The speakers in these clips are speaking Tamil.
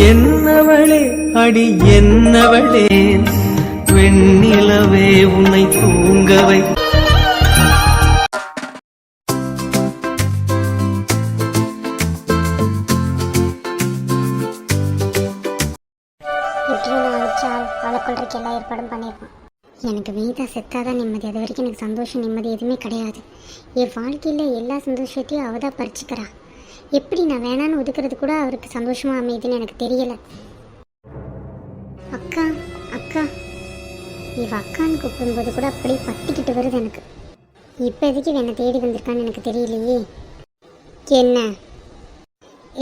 என்னவளே அடி என்னவளே வெண்ணிலவே உன்னை தூங்கவை. அவளை கொள்றதுக்கு எல்லா ஏற்பாடும் பண்ணியிருப்பான். எனக்கு மீதா செத்தாதான் நிம்மதி. அது வரைக்கும் எனக்கு சந்தோஷம் நிம்மதி எதுவுமே கிடையாது. என் வாழ்க்கையில் எல்லா சந்தோஷத்தையும் அவள் தான் பறிச்சுக்கிறா. எப்படி நான் வேணான்னு ஒதுக்குறது கூட அவருக்கு சந்தோஷமாக அமையுதுன்னு எனக்கு தெரியலை. அக்கா அக்கா இவ அக்கான்னு கூப்பிடும்போது கூட அப்படியே பத்திக்கிட்டு வருது எனக்கு. இப்போ எதுக்கு என்னை தேடி வந்திருக்கான்னு எனக்கு தெரியலையே. என்ன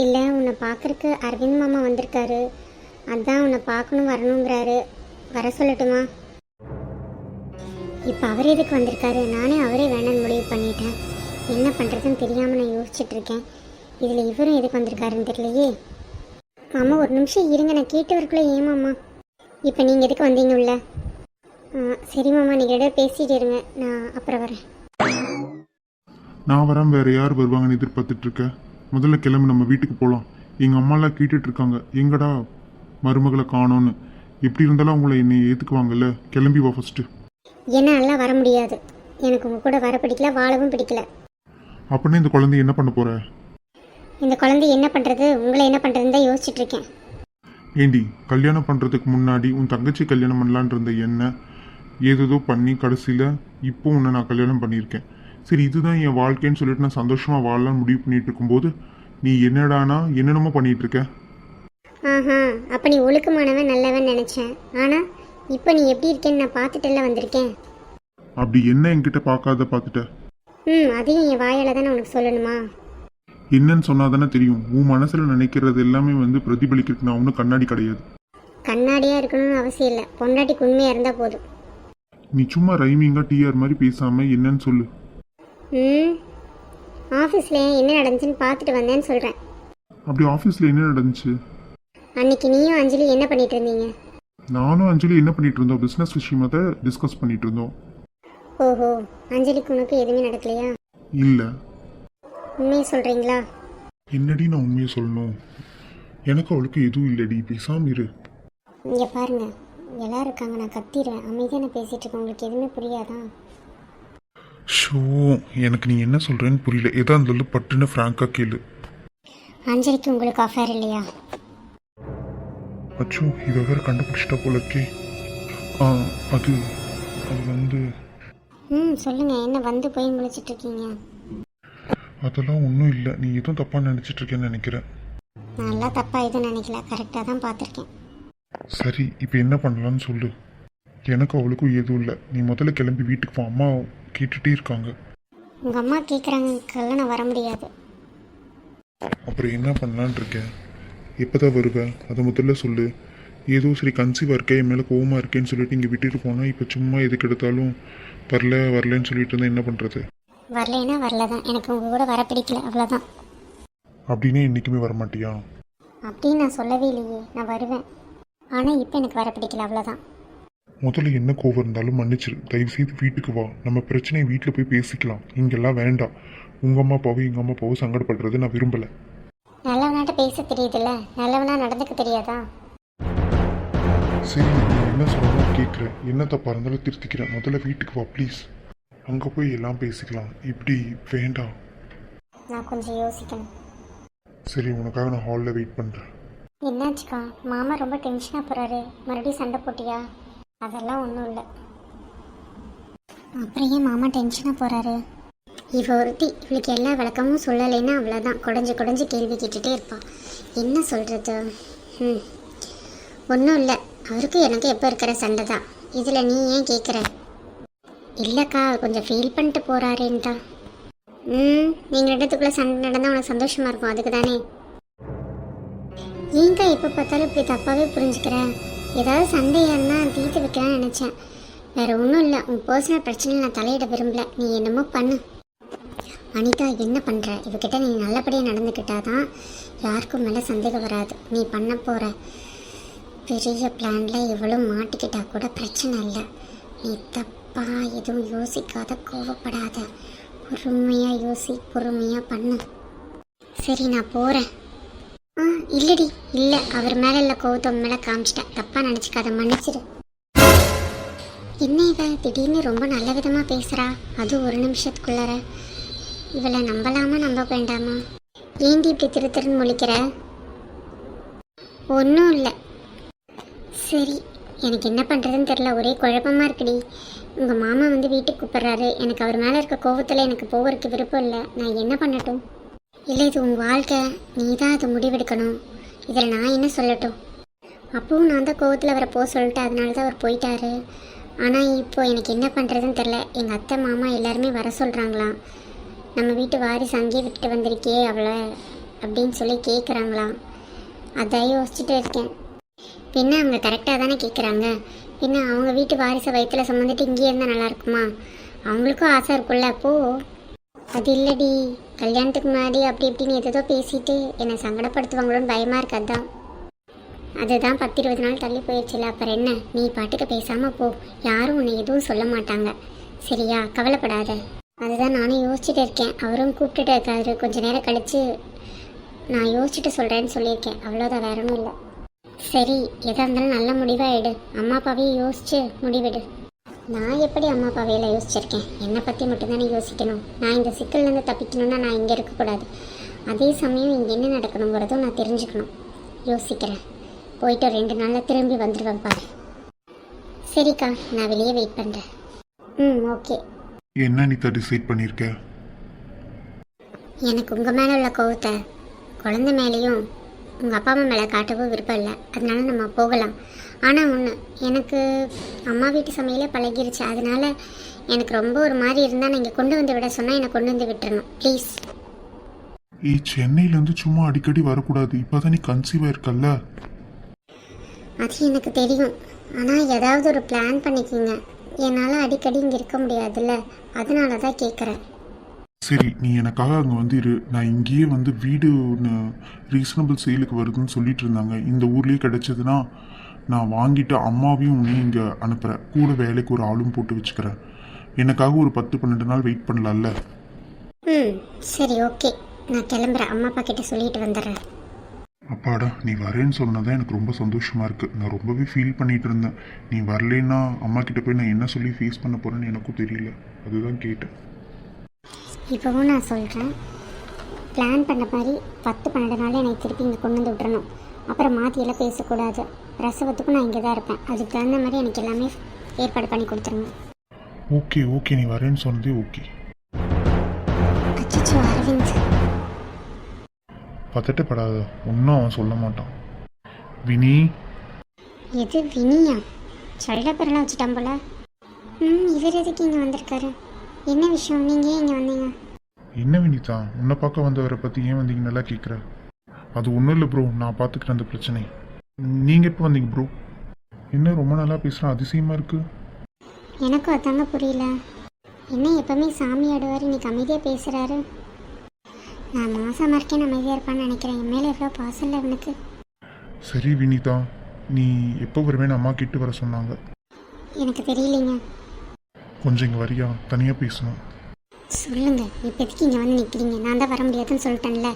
இல்லை, உன்னை பார்க்குறக்கு அரவிந்த் மாமா வந்திருக்காரு, அதான் உன்னை பார்க்கணும் வரணுங்கிறாரு, வர சொல்லட்டுமா? இப்போ அவர் எதுக்கு வந்திருக்காரு? நானே அவரே வேணான்னு முடிவு பண்ணிட்டேன். என்ன பண்ணுறதுன்னு தெரியாமல் நான் யோசிச்சுட்டு இருக்கேன். இதில் இவரும் எதுக்கு வந்திருக்காருன்னு தெரியலையே. மாமா ஒரு நிமிஷம் இருங்க, நான் கேட்டு வரக்குள்ள. ஏன் மாமா இப்போ நீங்கள் எதுக்கு வந்தீங்க உள்ள? சரி மாமா, நீங்கள் இடையே பேசிகிட்டு இருங்க, நான் அப்புறம் வரேன். நான் வரேன், வேறு யார் வருவாங்கன்னு எதிர்பார்த்துட்டு இருக்க? முதல்ல கிளம்பு, நம்ம வீட்டுக்கு போகலாம். எங்கள் அம்மாலாம் கேட்டுட்டு இருக்காங்க, எங்கடா மருமகளை காணோன்னு. எப்படி இருந்தாலும் அவங்கள என்னை ஏற்றுக்குவாங்கல்ல. கிளம்பி வா ஃபஸ்ட்டு. என்னால் வர முடியாது. எனக்கு உங்கள் கூட வர பிடிக்கல, வாழவும் பிடிக்கல. அப்படின்னா இந்த குழந்தை என்ன பண்ண போற? இந்த குழந்தை என்ன பண்ணுறது, உங்களை என்ன பண்ணுறதுன்னு தான் யோசிச்சுட்டு இருக்கேன். ஏண்டி, கல்யாணம் பண்ணுறதுக்கு முன்னாடி உன் தங்கச்சி கல்யாணம் பண்ணலான் இருந்த என்ன ஏதோ பண்ணி கடைசியில் இப்போ உன்னை நான் கல்யாணம் பண்ணியிருக்கேன். சரி, இதுதான் என் வாழ்க்கைன்னு சொல்லிட்டு நான் சந்தோஷமாக வாழலான்னு முடிவு பண்ணிட்டு இருக்கும்போது நீ என்னடானா என்னென்னமோ பண்ணிட்டு இருக்க. ஆஹா, அப்போ நீ ஒழுக்கமானவன் நல்லவன் நினச்சேன். ஆனால் இப்போ நீ எப்படி இருக்கேன்னு நான் பார்த்துட்டுல வந்திருக்கேன். அப்படி என்ன என்கிட்ட பார்க்காத பார்த்துட்ட? அதையும் என் வாயால் தானே உனக்கு சொல்லணுமா? என்னன்னு சொன்னாதானே தெரியும். உன் மனசில் நினைக்கிறது எல்லாமே பிரதிபலிக்கிறதுக்கு நான் ஒன்றும் கண்ணாடி கிடையாது. கண்ணாடியாக இருக்கணும்னு அவசியம் இல்லை, பொண்டாட்டிக்கு உண்மையாக இருந்தால் போதும். நீ சும்மா ரைமிங்காக டிஆர் மாதிரி பேசாமல் என்னன்னு சொல்லு. ஆஃபீஸில் என்ன நடந்துச்சுன்னு பார்த்துட்டு வந்தேன்னு சொல்கிறேன். அப்படி ஆஃபீஸில் என்ன நடந்துச்சு? அன்னைக்கு நீயும் அஞ்சலி என்ன பண்ணிட்டு இருந்தீங்க? நானும் அஞ்சலி என்ன பண்ணிட்டு இருந்தோம்? பிஸ்னஸ் விஷயமா தான் டிஸ்கஸ் பண்ணிட்டு இருந்தோம். ஓஹோ, அஞ்சலிக்கு உனக்கு எதுவுமே நடக்கலையா? இல்லை. உண்மையை சொல்கிறீங்களா? என்னடி நான் உண்மையை சொல்லணும்? எனக்கு அவளுக்கு எதுவும் இல்லடி, பேசாம இரு. இங்கே பாருங்க, எல்லாரும் இருக்காங்க, நான் கத்திடுவேன். அமைதியாக நான் பேசிகிட்டு இருக்கேன், உங்களுக்கு எதுவுமே புரியாதா? ஷோ, எனக்கு நீ என்ன சொல்கிறேன்னு புரியல. எதா இருந்தாலும் பட்டுன்னு ஃப்ராங்காக கேளு. அஞ்சலிக்கு உங்களுக்கு அஃபேர் இல்லையா? அச்சோ, இவ வேற கண்டுபிடிச்சிட்டா போல இருக்கே. அது சொல்லுங்க, என்ன வந்து போய் முழிச்சிட்டு இருக்கீங்க? அதெல்லாம் ஒன்றும் இல்லை, நீ எதுவும் தப்பாக நினச்சிட்டு இருக்கேன்னு நினைக்கிறேன். நல்லா தப்பாக எதுவும் நினைக்கல, கரெக்டாக தான் பார்த்துருக்கேன். சரி, இப்போ என்ன பண்ணலான்னு சொல்லு. எனக்கு அவளுக்கும் எதுவும் இல்லை, நீ முதல்ல கிளம்பி வீட்டுக்கு போ. அம்மா கேட்டுகிட்டே இருக்காங்க. உங்கள் அம்மா கேட்குறாங்க, நான் வர முடியாது. அப்புறம் என்ன பண்ணலான் இருக்கேன்? எப்போ தான் வருவேன் அதை முதல்ல சொல்லு. ஏதோ சரி கன்சீவாக இருக்கேன், என் மேலே கோவமாக இருக்கேன்னு சொல்லிட்டு இங்கே விட்டுட்டு போனால் இப்போ சும்மா எதுக்கு எடுத்தாலும் வரலன்னு சொல்லிட்டு இருந்தால் என்ன பண்ணுறது? வரலைன்னா வரல தான், எனக்கு உங்கள் கூட வர பிடிக்கல, அவ்வளோதான். அப்படின்னே என்றைக்குமே வரமாட்டியா? அப்படின்னு நான் சொல்லவே இல்லையே, நான் வருவேன். ஆனால் இப்போ எனக்கு வர பிடிக்கல, அவ்வளோதான். முதல்ல என்ன கோவம் இருந்தாலும் மன்னிச்சிரு. தயவுசெய்து வீட்டுக்கு வா, நம்ம பிரச்சனையை வீட்டில் போய் பேசிக்கலாம். இங்கெல்லாம் வேண்டாம். உங்கள் அம்மா அப்பாவும் எங்கள் அம்மா அப்பாவும் சங்கடப்படுறது நான் விரும்பலை. நல்லவனாட்ட பேச தெரியுதுல்ல, நல்லவனா நடந்துக்க தெரியாதா? சரி, நான் என்ன சொல்லணும் கேட்குறேன். என்ன தப்பாக இருந்தாலும் திருத்திக்கிறேன். முதல்ல வீட்டுக்கு வா ப்ளீஸ். அங்கே போய் எல்லாம் பேசிக்கலாம். இப்படி வேண்டாம். நான் கொஞ்சம் யோசிக்கணும். சரி, உனக்காக நான் ஹாலில் வெயிட் பண்ணுறேன். என்னாச்சுக்கா? மாமா ரொம்ப டென்ஷனாக போகிறாரு, மறுபடியும் சண்டை போட்டியா? அதெல்லாம் ஒன்றும் இல்லை. அப்புறம் ஏன் மாமா டென்ஷனாக போகிறாரு? இவ ஒருத்தி, இவளுக்கு எல்லா விளக்கமும் சொல்லலைன்னா அவ்வளோதான், குடஞ்சி கேள்வி கேட்டுகிட்டே இருப்பாள். என்ன சொல்கிறது? ஒன்றும் இல்லை, அவருக்கு எனக்கு எப்போ இருக்கிற சண்டை தான். இதில் நீ ஏன் கேட்குற? இல்லைக்கா, கொஞ்சம் ஃபீல் பண்ணிட்டு போகிறாரேன்ட்டா. நீங்கள் ரெண்டுத்துக்குள்ளே சண்டை நடந்தால் உனக்கு சந்தோஷமாக இருக்கும், அதுக்கு தானே. ஏங்கா எப்போ பார்த்தாலும் இப்படி தப்பாகவே புரிஞ்சுக்கிறேன்? ஏதாவது சண்டையாக இருந்தால் தீர்த்து வைக்கலான்னு நினச்சேன், வேறு ஒன்றும் இல்லை. உன் பர்சனல் பிரச்சனையில் நான் தலையிட விரும்பல, நீ என்னமோ பண்ணு. அனிதா, என்ன பண்ணுற? இவகிட்ட நீ நல்லபடியாக நடந்துக்கிட்டாதான் யாருக்கும் மேலே சந்தேகம் வராது. நீ பண்ண போகிற பெரிய பிளானில் எவ்வளோ மாட்டிக்கிட்டா கூட பிரச்சனை இல்லை. நீ தப்பாக எதுவும் யோசிக்காத, கோவப்படாத, பொறுமையாக யோசி, பொறுமையாக பண்ணு. சரி நான் போகிறேன். இல்லடி, இல்லை, அவர் மேலே இல்லை கோவத்தை உன் மேலே காமிச்சிட்டேன். தப்பாக நினச்சிக்காத, மன்னிச்சிடு. என்ன இவ திடீர்னு ரொம்ப நல்ல விதமாக பேசுகிறா, அதுவும் ஒரு நிமிஷத்துக்குள்ளார. இவளை நம்பலாமா நம்ப வேண்டாமா? ஏண்டி இப்படி திரு திருன்னு முழிக்கிற? ஒன்றும் இல்லை. சரி, எனக்கு என்ன பண்ணுறதுன்னு தெரில, ஒரே குழப்பமாக இருக்குடி. உங்கள் மாமா வந்து வீட்டுக்கு கூப்பிட்றாரு. எனக்கு அவர் மேலே இருக்க கோவத்தில் எனக்கு போகிறதுக்கு விருப்பம் இல்லை. நான் என்ன பண்ணட்டும்? இல்லை, இது உன் வாழ்க்கை, நீ தான் அதை முடிவெடுக்கணும். இதில் நான் என்ன சொல்லட்டும்? அப்பவும் நான் தான் கோவத்தில் அவரை போக சொல்லிட்டேன், அதனால தான் அவர் போயிட்டாரு. ஆனால் இப்போ எனக்கு என்ன பண்ணுறதுன்னு தெரில. எங்கள் அத்தை மாமா எல்லாருமே வர சொல்கிறாங்களாம். நம்ம வீட்டு வாரிசு அங்கேயே விட்டுட்டு வந்திருக்கே அவளை அப்படின்னு சொல்லி கேட்குறாங்களாம். அதான் யோசிச்சுட்டு இருக்கேன். பின்ன அவங்க கரெக்டாக தானே கேட்குறாங்க. பின்ன அவங்க வீட்டு வாரிசை வயிற்றில் சுமந்துட்டு இங்கேயே இருந்தால் நல்லா இருக்குமா? அவங்களுக்கும் ஆசை இருக்குல்ல. அப்போது அது இல்லடி, கல்யாணத்துக்கு முன்னாடி அப்படி இப்படின்னு எதோ பேசிட்டு என்னை சங்கடப்படுத்துவாங்களோன்னு பயமாக இருக்கு. அதுதான் 10-20 நாள் தள்ளி போயிடுச்சுல. அப்புறம் என்ன, நீ பாட்டுக்கு பேசாமல் போ. யாரும் உன்னை எதுவும் சொல்ல மாட்டாங்க, சரியா? கவலைப்படாத. அதுதான் நானும் யோசிச்சுட்டு இருக்கேன். அவரும் கூப்பிட்டுட்டு இருக்காரு. கொஞ்சம் நேரம் கழித்து நான் யோசிச்சுட்டு சொல்கிறேன்னு சொல்லியிருக்கேன். அவ்வளோதான், வேற ஒன்றும் இல்லை. சரி, எதாக இருந்தாலும் நல்ல முடிவாக எடு. அம்மா அப்பாவையும் யோசிச்சு முடிவெடு. நான் எப்படி அம்மா அப்பாவையில் யோசிச்சிருக்கேன்? என்னை பற்றி மட்டும்தானே யோசிக்கணும். நான் இந்த சிக்கல்லேருந்து தப்பிக்கணும்னா நான் இங்கே இருக்கக்கூடாது. அதே சமயம் இங்கே என்ன நடக்கணுங்கிறதும் நான் தெரிஞ்சுக்கணும். யோசிக்கிறேன். போயிட்டு 2 நாளில் திரும்பி வந்துடுவேன் பாரு. சரிக்கா, நான் வெளியே வெயிட் பண்ணுறேன். ஓகே. என்ன நீ டிசைட் பண்ணியிருக்க? எனக்கு உங்கள் மேலே உள்ள கோவத்தை குழந்தை மேலேயும் உங்கள் அப்பா அம்மா மேலே காட்டவும் விருப்பம் இல்லை. அதனால நம்ம போகலாம். ஆனால் ஒன்று, எனக்கு அம்மா வீட்டு சமையலே பழகிருச்சு. அதனால எனக்கு ரொம்ப ஒரு மாதிரி இருந்தால் நான் இங்கே கொண்டு வந்து விட சொன்னால் என்னை கொண்டு வந்து விட்டுறணும் ப்ளீஸ். சென்னையிலேருந்து சும்மா அடிக்கடி வரக்கூடாது. இப்போ தான் நீ கன்சீவாக இருக்கல்ல. அது எனக்கு தெரியும். ஆனால் ஏதாவது ஒரு பிளான் பண்ணிக்கிங்க. என்னால் அடிக்கடி இங்கே இருக்க முடியாதுல்ல, அதனால தான் கேட்குறேன். சரி, நீ எனக்காக அங்கே வந்து இரு. நான் இங்கேயே வந்து வீடு ரீசனபிள் சேலுக்கு வருதுன்னு சொல்லிட்டு இருந்தாங்க. இந்த ஊர்லேயே கிடைச்சதுன்னா நான் வாங்கிட்டு அம்மாவையும் உன்னையும் இங்கே அனுப்புகிறேன். கூட வேலைக்கு ஒரு ஆளும் போட்டு வச்சுக்கிறேன். எனக்காக ஒரு 10-12 நாள் வெயிட் பண்ணலாம்ல? சரி, ஓகே. நான் கிளம்புறேன். அம்மா அப்பா கிட்ட சொல்லிட்டு வந்துடுறேன். அப்பாடா, நீ வரேன்னு சொன்னதான் எனக்கு ரொம்ப சந்தோஷமாக இருக்குது. நான் ரொம்பவே ஃபீல் பண்ணிகிட்டு இருந்தேன். நீ வரலைன்னா அம்மா கிட்ட போய் நான் என்ன சொல்லி ஃபேஸ் பண்ண போகிறேன்னு எனக்கும் தெரியல. அதுதான் கேட்டேன். இப்போவும் நான் சொல்கிறேன், பிளான் பண்ண மாதிரி 10-12 நாள் என்னை திருப்பி இங்கே கொண்டு வந்து விட்டுறணும். அப்புறம் மாற்றியெல்லாம் பேசக்கூடாது. பிரசவத்துக்கும் நான் இங்கே தான் இருப்பேன். அதுக்கு தகுந்த மாதிரி எனக்கு எல்லாமே ஏற்பாடு பண்ணி கொடுத்துருங்க. ஓகே ஓகே, நீ வரேன்னு சொன்னதே ஓகே. அச்சோ அரவிந்த், பதட்டப்படாத, ஒன்றும் அவன் சொல்ல மாட்டான். வினி. எது வினியா? சொல்ல பிறலாம் வச்சுட்டான் போல. இவர் எதுக்கு இங்கே வந்திருக்காரு? என்ன விஷயம்? நீங்கள் ஏன் இங்கே வந்தீங்க? என்ன வினிதா, உன்னை பார்க்க வந்தவரை பற்றி ஏன் வந்தீங்க நல்லா கேட்குற? அது ஒன்றும் இல்லை ப்ரோ, நான் பார்த்துக்கிறேன் அந்த பிரச்சனை. நீங்கள் எப்போ வந்தீங்க ப்ரோ? என்ன ரொம்ப நல்லா பேசுகிறேன், அதிசயமாக இருக்குது. எனக்கும் அதாங்க புரியல. என்ன எப்பவுமே சாமி ஆடுவார், இன்னைக்கு அமைதியாக பேசுகிறாரு. நான் மாசமாக இருக்கேன், அமைதியாக இருப்பான்னு நினைக்கிறேன். என் மேலே எவ்வளோ பாசம் இல்லை அவனுக்கு. சரி வினிதா, நீ எப்போ வருவேன்னு அம்மா கிட்ட வர சொன்னாங்க. எனக்கு தெரியலைங்க. கொஞ்சம் இங்கே வரியா, தனியாக பேசணும். சொல்லுங்க, இப்போதைக்கு இங்கே வந்து நிற்கிறீங்க. நான் தான் வர முடியாதுன்னு சொல்லிட்டேன்ல.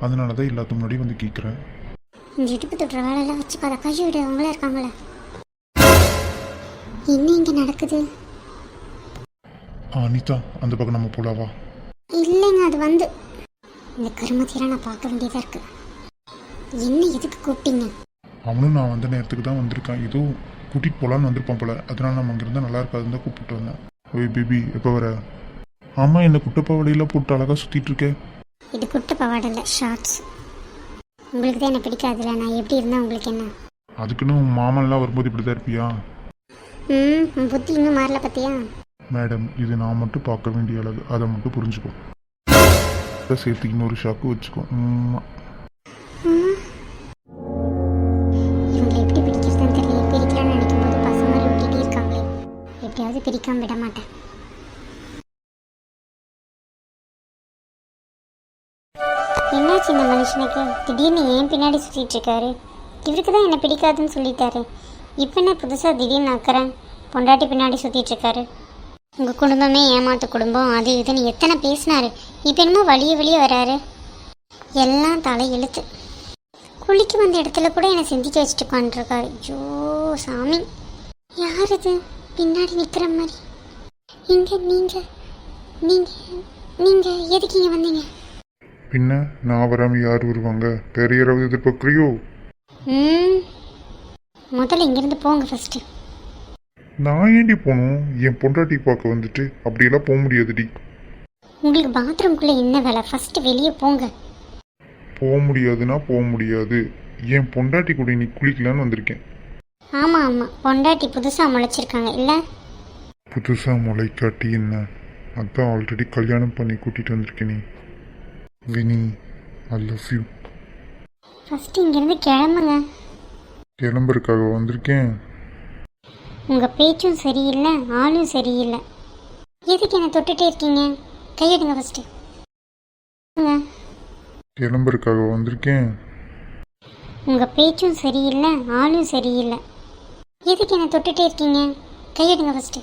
அதனால தான் எல்லாத்துக்கு முன்னாடி வந்து கேட்குறேன். இந்த இடுப்பு தொட்டுற வேலையெல்லாம் வச்சுக்காத, கையை விடு. அவங்களே இருக்காங்களே. என்ன இங்கே நடக்குது? அனிதா, அந்த பக்கம் நம்ம போலாவா? இல்லைங்க, அது வந்து இந்த கருமத்தையெல்லாம் நான் பார்க்க வேண்டியதாக இருக்கு. என்ன எதுக்கு கூப்பிட்டீங்க? அவனும் நான் வந்த நேரத்துக்கு தான் வந்திருக்கான். ஏதோ கூட்டிகிட்டு போகலான்னு வந்திருப்பான் போல. அதனால நம்ம அங்கே இருந்தால் நல்லா இருக்காதுன்னு தான் கூப்பிட்டு வந்தேன். ஓய் பேபி, எப்போ வர? ஆமாம், இந்த குட்டப்பாவடையெல்லாம் போட்டு அழகாக சுற்றிட்டு இருக்கேன். இது குட்ட பவாடை இல்லை, ஷார்ட்ஸ். உங்களுக்கு தான் என்ன பிடிக்காதுல்ல. நான் எப்படி இருந்தால் உங்களுக்கு என்ன? அதுக்குன்னு உன் மாமன்லாம் வரும்போது இப்படி தான் இருப்பியா? உன் புத்தி இன்னும் மாறல பார்த்தியா? மேடம், இது நான் மட்டும் பார்க்க வேண்டிய அழகு, அதை மட்டும் புரிஞ்சுக்கோ. சேர்த்து இன்னொரு ஷாக்கு வச்சுக்கோ. இவங்களை எப்படி பிடிக்கிறதுன்னு தெரியல. பிரிக்கலாம்னு நினைக்கும் போது பசங்க மாதிரி விட்டுட்டே இருக்காங்களே. எப்படியாவது பிரிக்காம விட மாட்டேன். என்னாச்சு இந்த மனுஷனுக்கு? திடீர்னு ஏன் பின்னாடி சுற்றிட்டு இருக்காரு? இவருக்கு தான் என்ன பிடிக்காதுன்னு சொல்லிட்டாரு. இப்போ என்ன புதுசாக திடீர்னு ஆக்குறேன்? பொண்டாட்டி பின்னாடி சுற்றிட்டு இருக்காரு. உங்கள் குடும்பமே ஏமாத்து குடும்பம், அது இதுன்னு எத்தனை பேசினாரு. இப்போ என்னமோ வழியே வழியே வராரு. எல்லாம் தலை இழுத்து. குளிக்க வந்த இடத்துல கூட என்னை சிந்திக்க வச்சுட்டு உட்காந்துருக்காரு. ஐயோ சாமி, யார் இது பின்னாடி நிற்கிற மாதிரி? இங்கே நீங்கள் எதுக்கு இங்கே வந்தீங்க? பின்ன நான் வராமல் யார் வருவாங்க? வேற யாராவது எதிர்பார்க்குறியோ? முதல்ல இங்கேருந்து போங்க ஃபஸ்ட்டு. நான் ஏண்டி போகணும்? என் பொண்டாட்டி பார்க்க வந்துட்டு அப்படியெல்லாம் போக முடியாதுடி. உங்களுக்கு பாத்ரூம்குள்ளே என்ன வேலை? ஃபஸ்ட்டு வெளியே போங்க. போக முடியாதுன்னா போக முடியாது. என் பொண்டாட்டி கூட நீ குளிக்கலான்னு வந்திருக்கேன். ஆமாம், பொண்டாட்டி புதுசாக முளைச்சிருக்காங்க இல்லை? புதுசாக முளைக்காட்டி என்ன? அதான் ஆல்ரெடி கல்யாணம் பண்ணி கூட்டிகிட்டு வந்திருக்கேன். நீ Vini, I love you. First இங்கேருந்து கிளம்புங்க. கிளம்புறதுக்காக வந்திருக்கேன். உங்கள் பேச்சும் சரியில்லை, ஆளும் சரியில்லை. எதுக்கு என்னை தொட்டுட்டே இருக்கீங்க? கையெடுங்க ஃபஸ்ட்டு. கிளம்புறதுக்காக வந்திருக்கேன். உங்கள் பேச்சும் சரியில்லை, ஆளும் சரியில்லை. எதுக்கு என்னை தொட்டுட்டே இருக்கீங்க? கையெடுங்க ஃபஸ்ட்டு.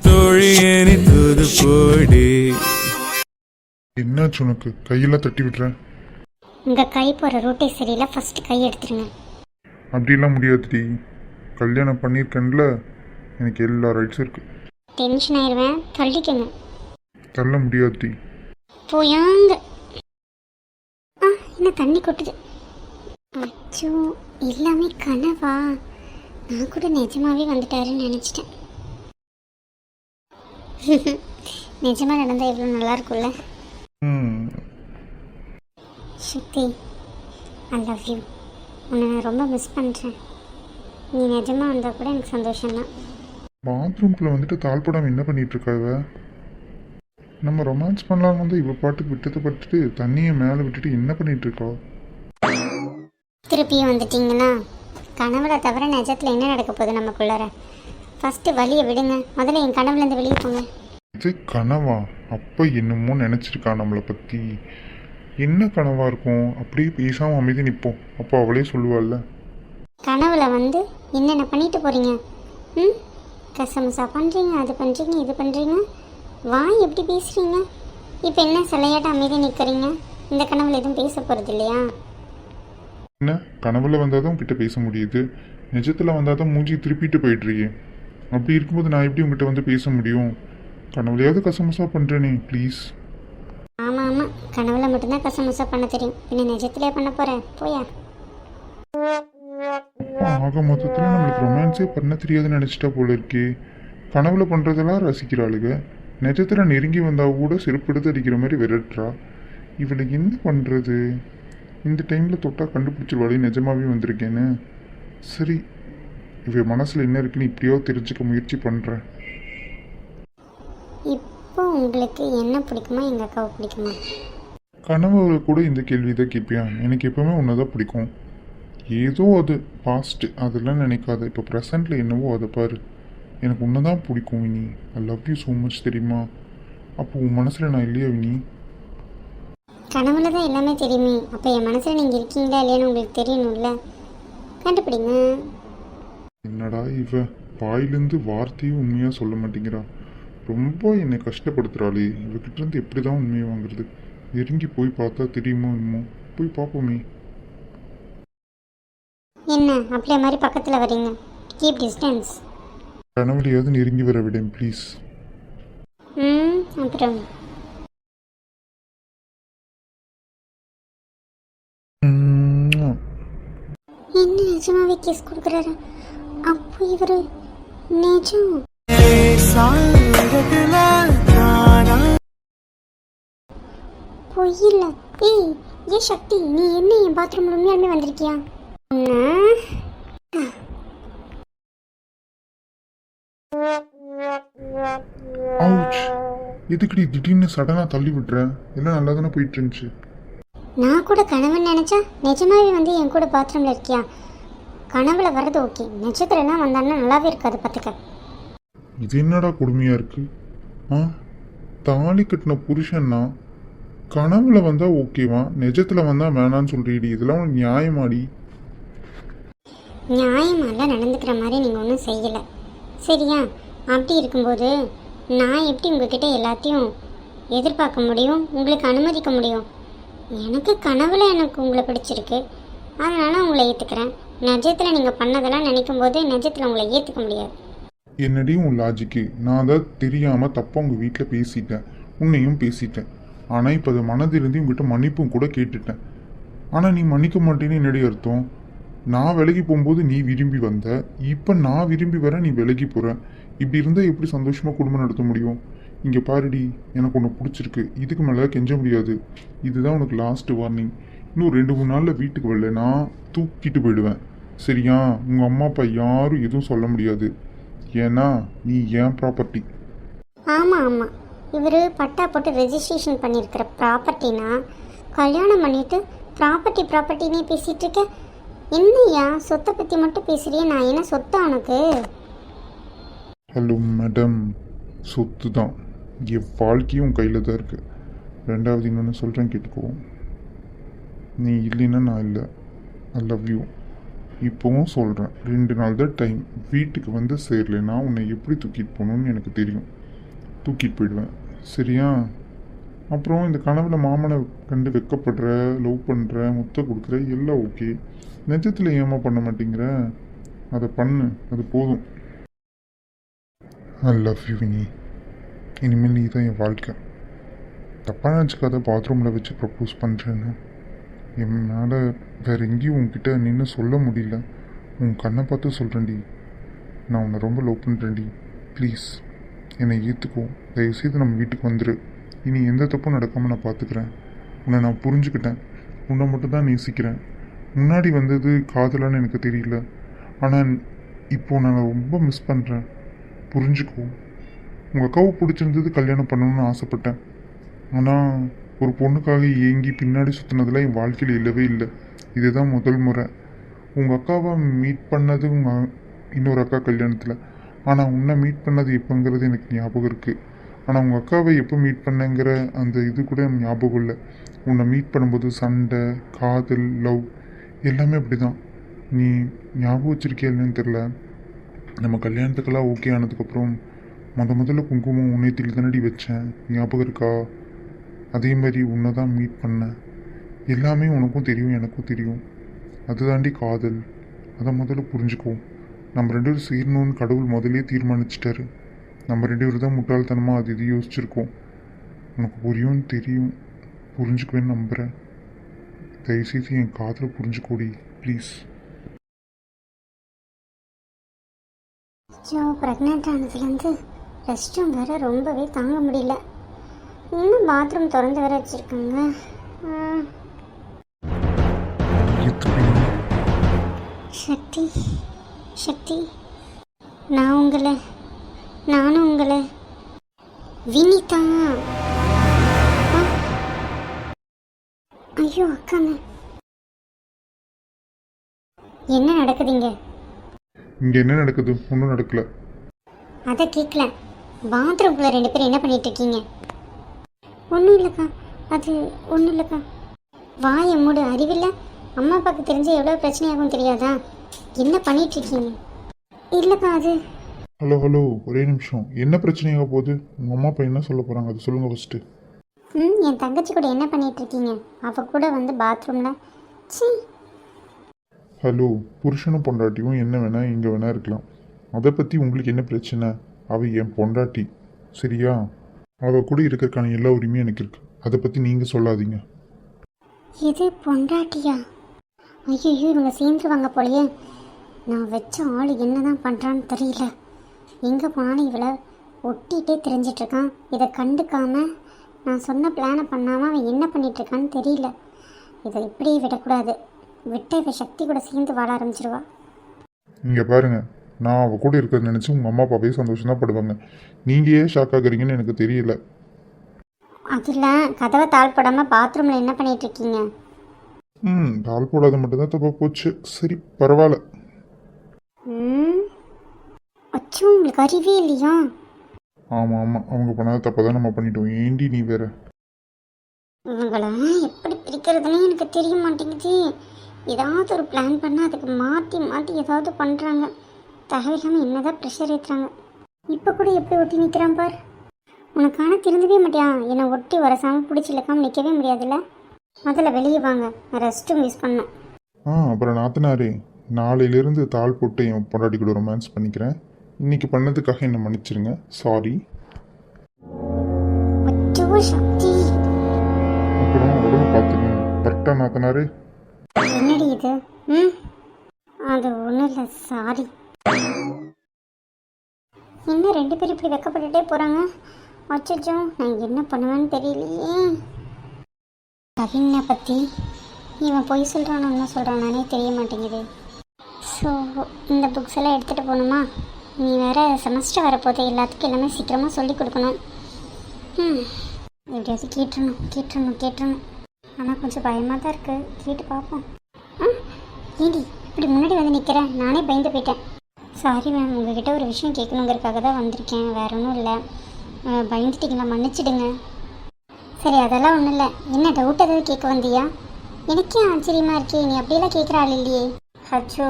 தோழியனி தூது போடி. என்னாச்சு உனக்கு? கையெல்லாம் தட்டி விடுறேன். உங்கள் கை போகிற ரூட்டே சரியில்லை, ஃபஸ்ட்டு கை எடுத்துருங்க. அப்படிலாம் முடியாதுடி. கல்யாணம் பண்ணியிருக்கேன்ல, எனக்கு எல்லா ரைட்ஸும் இருக்குது. டென்ஷன் ஆயிடுவேன், தள்ளிக்கங்க. தள்ள முடியாதுடி. போயாங்க. என்ன தண்ணி கொட்டுது? அச்சோ, எல்லாமே கனவா? நான் கூட நிஜமாவே வந்துட்டாருன்னு நினச்சிட்டேன். நிஜமாக நடந்தால் எவ்வளோ நல்லா இருக்கும்ல. ஸ்ருதி, ஐ லவ் யூ. உன்னை நான் ரொம்ப மிஸ் பண்ணுறேன். நீ நிஜமாக வந்தால் கூட எனக்கு சந்தோஷம்தான். பாத்ரூம்குள்ளே வந்துட்டு தாழ்படாமல் என்ன பண்ணிட்டு இருக்கா இவ? நம்ம ரொமான்ஸ் பண்ணலாம் வந்து இவ பாட்டுக்கு விட்டத்தை பட்டுட்டு தண்ணியை மேலே விட்டுட்டு என்ன பண்ணிட்டு இருக்கா? திருப்பியும் வந்துட்டீங்கன்னா கனவுல தவிர நிஜத்தில் என்ன நடக்க போகுது நமக்குள்ளார? ஃபஸ்ட்டு வழியை விடுங்க. முதல்ல என் கனவுலேருந்து வெளியே போங்க. இது கனவா? அப்போ என்னமோ நினச்சிருக்கா நம்மளை பற்றி. என்ன கனவா இருக்கும்? அப்படியே பேசாமல் அமைதி நிற்போம். அப்போ அவளே சொல்லுவாள்ல. கனவுல வந்து என்னென்ன பண்ணிட்டு போகிறீங்க? கசமுசா பண்ணுறீங்க, அது பண்ணுறீங்க, இது பண்ணுறீங்க. வாய் எப்படி பேசுகிறீங்க? இப்போ என்ன சிலையாட்ட அமைதி நிற்கிறீங்க? இந்த கனவுல எதுவும் பேச போகிறது இல்லையா? என்ன கனவுல வந்தால் தான் உங்ககிட்ட பேச முடியுது, நிஜத்தில் வந்தால் தான் மூஞ்சி திருப்பிட்டு போயிட்டுருக்கே. அப்படி இருக்கும்போது நான் எப்படி உங்ககிட்ட வந்து பேச முடியும்? கனவுலையாவது கசமுசா பண்ணுறேனே, ப்ளீஸ். ஆமாம், கனவுல மட்டும்தான் கசமுசா பண்ண தெரியும். என்ன நிஜத்திலே பண்ண போகிறேன்? போயா. ஆக மொத்தத்தில் நம்மளுக்கு ரொமான்ஸே பண்ண தெரியாதுன்னு நினச்சிட்டா போல இருக்கே. கனவுல பண்ணுறதெல்லாம் ரசிக்கிறாளுங்க, நிஜத்தில் நெருங்கி வந்தால் கூட செருப்படுத்து அடிக்கிற மாதிரி விரட்டுறா. இவளை என்ன பண்ணுறது? இந்த டைமில் தொட்டால் கண்டுபிடிச்சிருவாளே நிஜமாவே வந்திருக்கேன்னு. சரி, இவ மனசில் என்ன இருக்குன்னு இப்படியாவது தெரிஞ்சுக்க முயற்சி பண்ணுறேன். இப்போ உங்களுக்கு என்ன பிடிக்குமா, எங்கள் அக்காவை பிடிக்குமா? கனவுல கூட இந்த கேள்வி தான் கேட்பியா? எனக்கு எப்போவுமே ஒன்று தான் பிடிக்கும். ஏதோ அது பாஸ்ட்டு, அதெல்லாம் நினைக்காத. இப்போ ப்ரெசண்ட்டில் என்னவோ அதை பாரு. எனக்கு ஒன்று தான் பிடிக்கும் Vini. I love you so much, தெரியுமா? அப்போ உன் மனசில் நான் இல்லையா வினி? கனவுல தான் எல்லாமே தெரியுமே. அப்போ என் மனசில் நீங்கள் இருக்கீங்களா இல்லையான்னு உங்களுக்கு தெரியணும்ல. கண்டுபிடிங்க. என்னடா இவ வாயிலேருந்து வார்த்தையும் உண்மையாக சொல்ல மாட்டேங்கிறா. ரொம்ப என்னை கஷ்டப்படுத்துகிறாளே. இவகிட்டேருந்து எப்படி தான் உண்மையை வாங்குறது? நெருங்கி போய் பார்த்தா தெரியுமோ என்னமோ. போய் பார்ப்போமே. என்ன அப்படியே மாதிரி பக்கத்தில் வரீங்க? Keep distance. கனவுலையாவது நெருங்கி வர விடேன் ப்ளீஸ். அப்புறம் என்ன நிஜமாவே கேஸ் கொடுக்குறாரு? அப்போ இவர் நிஜம் பொய்யில்ல. ஏய் ஏன் சக்தி, நீ என்ன என் பாத்ரூம்ல உண்மையாலுமே வந்திருக்கியா? எதுக்குடி திடீர்னு சடனாக தள்ளி விட்டுறேன்? எல்லாம் நல்லா தானே போயிட்டு இருந்துச்சு. நான் கூட கனவுன்னு நினச்சா நிஜமாவே வந்து என் கூட பாத்ரூமில் இருக்கியா? கனவுல வர்றது ஓகே, நிஜத்துலலாம் வந்தான்னா நல்லாவே இருக்காது பார்த்துக்க. இது என்னடா கொடுமையாக இருக்கு? தாலி கட்டின புருஷன்னா கனவுல வந்தால் ஓகேவா, நிஜத்தில் வந்தால் வேணான்னு சொல்கிறீடி. இதெல்லாம் உனக்கு நியாயமாடி? நியாயமாலாம் நடந்துக்கிற மாதிரி நீங்கள் ஒன்றும் செய்யலை சரியா? அப்படி இருக்கும்போது நான் எப்படி உங்ககிட்ட எல்லாத்தையும் எதிர்பார்க்க முடியும், உங்களுக்கு அனுமதிக்க முடியும்? எனக்கு கனவுல எனக்கு உங்களை பிடிச்சிருக்கு, அதனால உங்களை ஏற்றுக்கிறேன். நிஜத்தில் நீங்கள் பண்ணதெல்லாம் நினைக்கும் போது நிஜத்தில் உங்களை ஏற்றுக்க முடியாது. என்னடி உன் லாஜிக்கு? நான் தான் தெரியாமல் தப்பாக உங்கள் வீட்டில் பேசிட்டேன், உன்னையும் பேசிட்டேன். ஆனால் இப்போ அதை மனதிலிருந்து உங்ககிட்ட மன்னிப்பும் கூட கேட்டுட்டேன். ஆனால் நீ மன்னிக்க மாட்டேன்னு என்னடி அர்த்தம்? நான் விலகி போகும்போது நீ விரும்பி வந்த, இப்போ நான் விரும்பி வரேன், நீ விலகி போகிற. இப்படி இருந்தால் எப்படி சந்தோஷமாக குடும்பம் நடத்த முடியும்? இங்கே பாருடி, எனக்கு ஒன்று பிடிச்சிருக்கு, இதுக்கு மேலே கெஞ்ச முடியாது. இதுதான் உனக்கு லாஸ்ட் வார்னிங். இன்னும் 2-3 நாளில் வீட்டுக்கு வரல நான் தூக்கிட்டு போயிடுவேன், சரியா? உங்கள் அம்மா அப்பா யாரும் எதுவும் சொல்ல முடியாது, ஏன்னா நீ ஏன் ப்ராப்பர்ட்டி. ஆமாம் ஆமாம், இவர் பட்டா போட்டு ரெஜிஸ்ட்ரேஷன் பண்ணியிருக்கிற ப்ராப்பர்ட்டினா கல்யாணம் பண்ணிவிட்டு ப்ராப்பர்ட்டினே பேசிகிட்டு இருக்க. என்னையா சொத்தை பற்றி மட்டும் பேசுறியே, நான் என்ன சொத்தா உனக்கு? ஹலோ மேடம், சொத்து தான், என் வாழ்க்கையும் கையில் தான் இருக்குது. ரெண்டாவது இன்னொன்று சொல்கிறேன் கேட்டுக்கோ, நீ இல்லைன்னா நான் இல்லை. ஐ லவ் யூ. இப்போவும் சொல்கிறேன், 2 நாள் தான் டைம். வீட்டுக்கு வந்து சேரலைன்னா உன்னை எப்படி தூக்கிட்டு போகணுன்னு எனக்கு தெரியும், தூக்கிட்டு போயிடுவேன், சரியா? அப்புறம் இந்த கனவுல மாமனை கண்டு வெக்கப்படுற, லவ் பண்ணுற, முத்த கொடுக்குற எல்லாம் ஓகே. நிஜத்தில் ஏமா பண்ண மாட்டேங்கிற? அதை பண்ணு, அது போதும். I love you Vini. இனிமேல் நீ தான் என் வாழ்க்கை. தப்பாக நினச்சிக்காத பாத்ரூமில் வச்சு ப்ரப்போஸ் பண்ணுறேன்னு. என்னால் வேறு எங்கேயும் உன்கிட்ட நின்று சொல்ல முடியல. உன் கண்ணை பார்த்து சொல்கிறேன்டி, நான் உன்னை ரொம்ப லவ் பண்ணுறேன்டி. ப்ளீஸ் என்னை ஏற்றுக்கோ, தயவுசெய்து நம்ம வீட்டுக்கு வந்துடு. இனி எந்த தப்பும் நடக்காமல் நான் பார்த்துக்கிறேன். உன்னை நான் புரிஞ்சுக்கிட்டேன், உன்னை மட்டும் தான் நேசிக்கிறேன். முன்னாடி வந்தது காதலான்னு எனக்கு தெரியல, ஆனால் இப்போ நான் ரொம்ப மிஸ் பண்ணுறேன், புரிஞ்சுக்கோ. உங்கள் அக்காவை பிடிச்சிருந்தது, கல்யாணம் பண்ணணும்னு ஆசைப்பட்டேன். ஆனால் ஒரு பொண்ணுக்காக ஏங்கி பின்னாடி சுற்றினதெல்லாம் என் வாழ்க்கையில் இல்லவே இல்லை. இதுதான் முதல் முறை. உங்கள் அக்காவை மீட் பண்ணது உங்கள் இன்னொரு அக்கா கல்யாணத்தில். ஆனால் உன்னை மீட் பண்ணது எப்போங்கிறது எனக்கு ஞாபகம் இருக்குது. ஆனால் உங்கள் அக்காவை எப்போ மீட் பண்ணேங்கிற அந்த இது கூட எனக்கு ஞாபகம் இல்லை. உன்னை மீட் பண்ணும்போது சண்டை, காதல், லவ் எல்லாமே அப்படி தான். நீ ஞாபகம் வச்சிருக்கியா இல்லைன்னு தெரில. நம்ம கல்யாணத்துக்கெல்லாம் ஓகே ஆனதுக்கப்புறம் முதல்ல குங்குமம் உன்னையத்தில் தானடி வச்சேன், ஞாபகம் இருக்கா? அதே மாதிரி உன்னை தான் மீட் பண்ணேன். எல்லாமே உனக்கும் தெரியும், எனக்கும் தெரியும். அதுதாண்டி காதல். அதை முதல்ல புரிஞ்சுக்கோ. நம்ம 2 பேரும் சேரணும்னு கடவுள் முதலே தீர்மானிச்சிட்டாரு. நம்ம 2 பேரும் தான் முட்டாள்தனமாக அது இது யோசிச்சிருக்கோம். உனக்கு புரியும்னு தெரியும், புரிஞ்சுக்குவேன்னு நம்புகிறேன். தயவுசெய்து என் காதலை புரிஞ்சுக்கோடி, ப்ளீஸ். ப்ரெக்னென்ட் ஆனதுலேருந்து ரெஸ்ட் ரூம் வேறு ரொம்பவே தாங்க முடியல. இன்னும் பாத்ரூம் திறந்து வேற வச்சுருக்காங்க. சக்தி சக்தி, நானும் உங்களை வினிதா. ஐயோ அக்காங்க, என்ன நடக்குதுங்க? இங்கே என்ன நடக்குது? ஒன்றும் நடக்கல. அதை கேட்கல. பாத்ரூம்குள்ளே 2 பேரும் என்ன பண்ணிட்டு இருக்கீங்க? ஒன்றும் இல்லைக்கா, அது ஒன்றும் இல்லைக்கா. வாயை மூடு, அறிவில்லை. அம்மா அப்பாவுக்கு தெரிஞ்சு எவ்வளோ பிரச்சனையாகும் தெரியாதா? என்ன பண்ணிட்டு இருக்கீங்க? இல்லைக்கா அது. ஹலோ, ஒரே நிமிஷம். என்ன பிரச்சனையாக போகுது? உங்கள் அம்மா அப்பா என்ன சொல்ல போகிறாங்க, அது சொல்லுங்கள் ஃபஸ்ட்டு. என் தங்கச்சி கூட என்ன பண்ணிட்டு இருக்கீங்க? அவள் கூட வந்து பாத்ரூமில். சி. ஹலோ, புருஷனும் பொண்டாட்டியும் என்ன வேணால் எங்கே வேணால் இருக்கலாம். அதை பற்றி உங்களுக்கு என்ன பிரச்சனை? அவள் என் பொண்டாட்டி, சரியா? அவள் கூட இருக்கிறதுக்கான எல்லா உரிமையும் எனக்கு இருக்குது. அதை பற்றி நீங்கள் சொல்லாதீங்க. இது பொண்டாட்டியா? ஐயோ, இவங்க சேர்ந்துருவாங்க போலையே. நான் வச்ச ஆள் என்ன தான் பண்ணுறான்னு தெரியல. எங்கே போனாலும் இவளை ஒட்டிகிட்டே தெரிஞ்சிட்ருக்கான். இதை கண்டுக்காமல் நான் சொன்ன பிளானை பண்ணாமல் அவன் என்ன பண்ணிகிட்ருக்கான்னு தெரியல. இதை இப்படியே விடக்கூடாது. விட்ட இவ சக்தி கூட சேர்ந்து வாழ ஆரம்பிச்சிருவா. இங்கே பாருங்கள், நான் அவள் கூட இருக்கிறத நினச்சி உங்கள் அம்மா அப்பாவே சந்தோஷம் தான் படுவாங்க. நீங்கள் ஏன் ஷாக் ஆகுறீங்கன்னு எனக்கு தெரியல. அதில் கதவை தாழ் போடாமல் பாத்ரூமில் என்ன பண்ணிட்டு இருக்கீங்க? தாழ் போடாத மட்டும்தான் தப்பாக போச்சு. சரி, பரவாயில்ல. அச்சோ, உங்களுக்கு அறிவே இல்லையா? ஆமாம், அவங்க பண்ணாத தப்பாக தான் நம்ம பண்ணிட்டோம். ஏண்டி நீ வேற? இவங்கள எப்படி பிரிக்கிறதுனே எனக்கு தெரிய மாட்டேங்குது. ஏதாவது ஒரு பிளான் பண்ணால் அதுக்கு மாற்றி ஏதாவது பண்ணுறாங்க. தேவையில்லாமல் என்னதான் ப்ரெஷர் ஏற்றுறாங்க. இப்போ கூட எப்படி ஒட்டி நிற்கிறான் பார். உனக்கான திருந்தவே மாட்டியா? என்னை ஒட்டி வரசாமல் பிடிச்சி இழுக்காமல் நிற்கவே முடியாதுல்ல. முதல்ல வெளியே வாங்க, நான் ரெஸ்ட்டும் யூஸ் பண்ணேன். அப்புறம் நாத்தனாரே, நாளையிலிருந்து தாள் போட்டு என் பொண்டாட்டி கூட ரொமான்ஸ் பண்ணிக்கிறேன். இன்னைக்கு பண்ணதுக்காக என்னை மன்னிச்சிருங்க. சாரி. அச்சோ சக்தி, அப்புறம் உடம்பு பார்த்துக்கங்க. கரெக்டாக நாத்தனாரே? என்னடி இது? அது ஒன்றும் இல்லை, சாரி. இன்னும் 2 பேர் இப்படி வெக்கப்பட்டுட்டே போகிறாங்க. அச்சோ, நான் என்ன பண்ணுவேன்னு தெரியலையே. கவினை பற்றி இவன் பொய் சொல்கிறானோ என்ன சொல்கிறானே தெரிய மாட்டேங்குது. ஸோ இந்த புக்ஸ் எல்லாம் எடுத்துகிட்டு போகணுமா? நீ வேறு செமஸ்டர் வரப்போது, எல்லாத்துக்கும் எல்லாமே சீக்கிரமாக சொல்லி கொடுக்கணும். எப்படியாவது கேட்டுறணும். ஆனால் கொஞ்சம் பயமாக தான் இருக்குது. கேட்டு பார்ப்போம். ஏண்டி இப்படி முன்னாடி வந்து நிற்கிறேன்? நானே பயந்து போயிட்டேன். சாரி மேம், உங்ககிட்ட ஒரு விஷயம் கேட்கணுங்கிறதுக்காக தான் வந்திருக்கேன், வேற ஒன்றும் இல்லை. பயந்துட்டிங்களா? மன்னிச்சிடுங்க. சரி, அதெல்லாம் ஒன்றும் இல்லை. என்ன டவுட் ஏதாவது கேட்க வந்தியா? எனக்கே ஆச்சரியமாக இருக்கே, நீ அப்படியெல்லாம் கேட்குற ஆள் இல்லையே. அச்சோ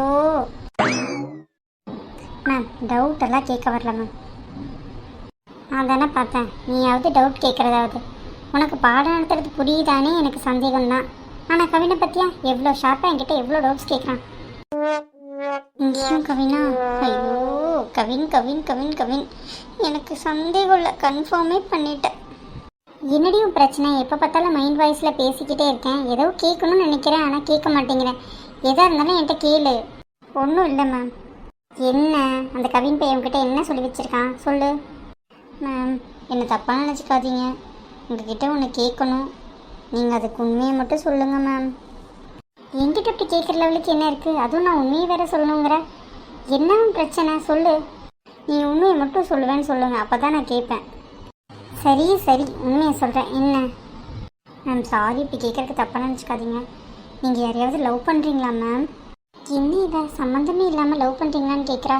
மேம், டவுட் எல்லாம் கேட்க வரல மேம். அதானே பார்த்தேன், நீயாவது டவுட் கேட்குறதாவது. உனக்கு பாடம் நடத்துறது புரியுதானே எனக்கு சந்தேகம்தான். ஆனால் கவினை பற்றியா எவ்வளோ ஷார்ப்பாக என்கிட்ட எவ்வளோ டவுட்ஸ் கேட்குறான். இங்கேயும் கவினா? ஐயோ, கவின் எனக்கு சந்தேகம் இல்லை, கன்ஃபார்மே பண்ணிட்டேன். என்னடியும் பிரச்சனை? எப்போ பார்த்தாலும் மைண்ட் வாய்ஸில் பேசிக்கிட்டே இருக்கேன். ஏதோ கேட்கணும்னு நினைக்கிறேன், ஆனால் கேட்க மாட்டேங்கிறேன். எதாக இருந்தாலும் என்கிட்ட கேளு. ஒன்றும் இல்லை மேம். என்ன அந்த கவின் பையன்கிட்ட என்ன சொல்லி வச்சுருக்கான் சொல்லு. மேம், என்னை தப்பாக நினச்சிக்காதீங்க, உங்ககிட்ட ஒன்று கேட்கணும். நீங்கள் அதுக்கு உண்மையை மட்டும் சொல்லுங்கள் மேம். என்கிட்ட இப்படி கேட்குற லெவலுக்கு என்ன இருக்குது? அதுவும் நான் உண்மையை வேறு சொல்லணுங்கிற. என்ன பிரச்சனை சொல்லு. நீ உண்மையை மட்டும் சொல்லுவேன்னு சொல்லுங்கள், அப்போ தான் நான் கேட்பேன். சரி உண்மையை சொல்கிறேன். என்ன மேம்? சாரி, இப்படி கேட்குறதுக்கு தப்பாக நினச்சிக்காதீங்க. நீங்கள் யாரையாவது லவ் பண்ணுறீங்களா மேம்? என்ன இதை சம்மந்தமே இல்லாமல் லவ் பண்ணுறீங்களான்னு கேட்குறா.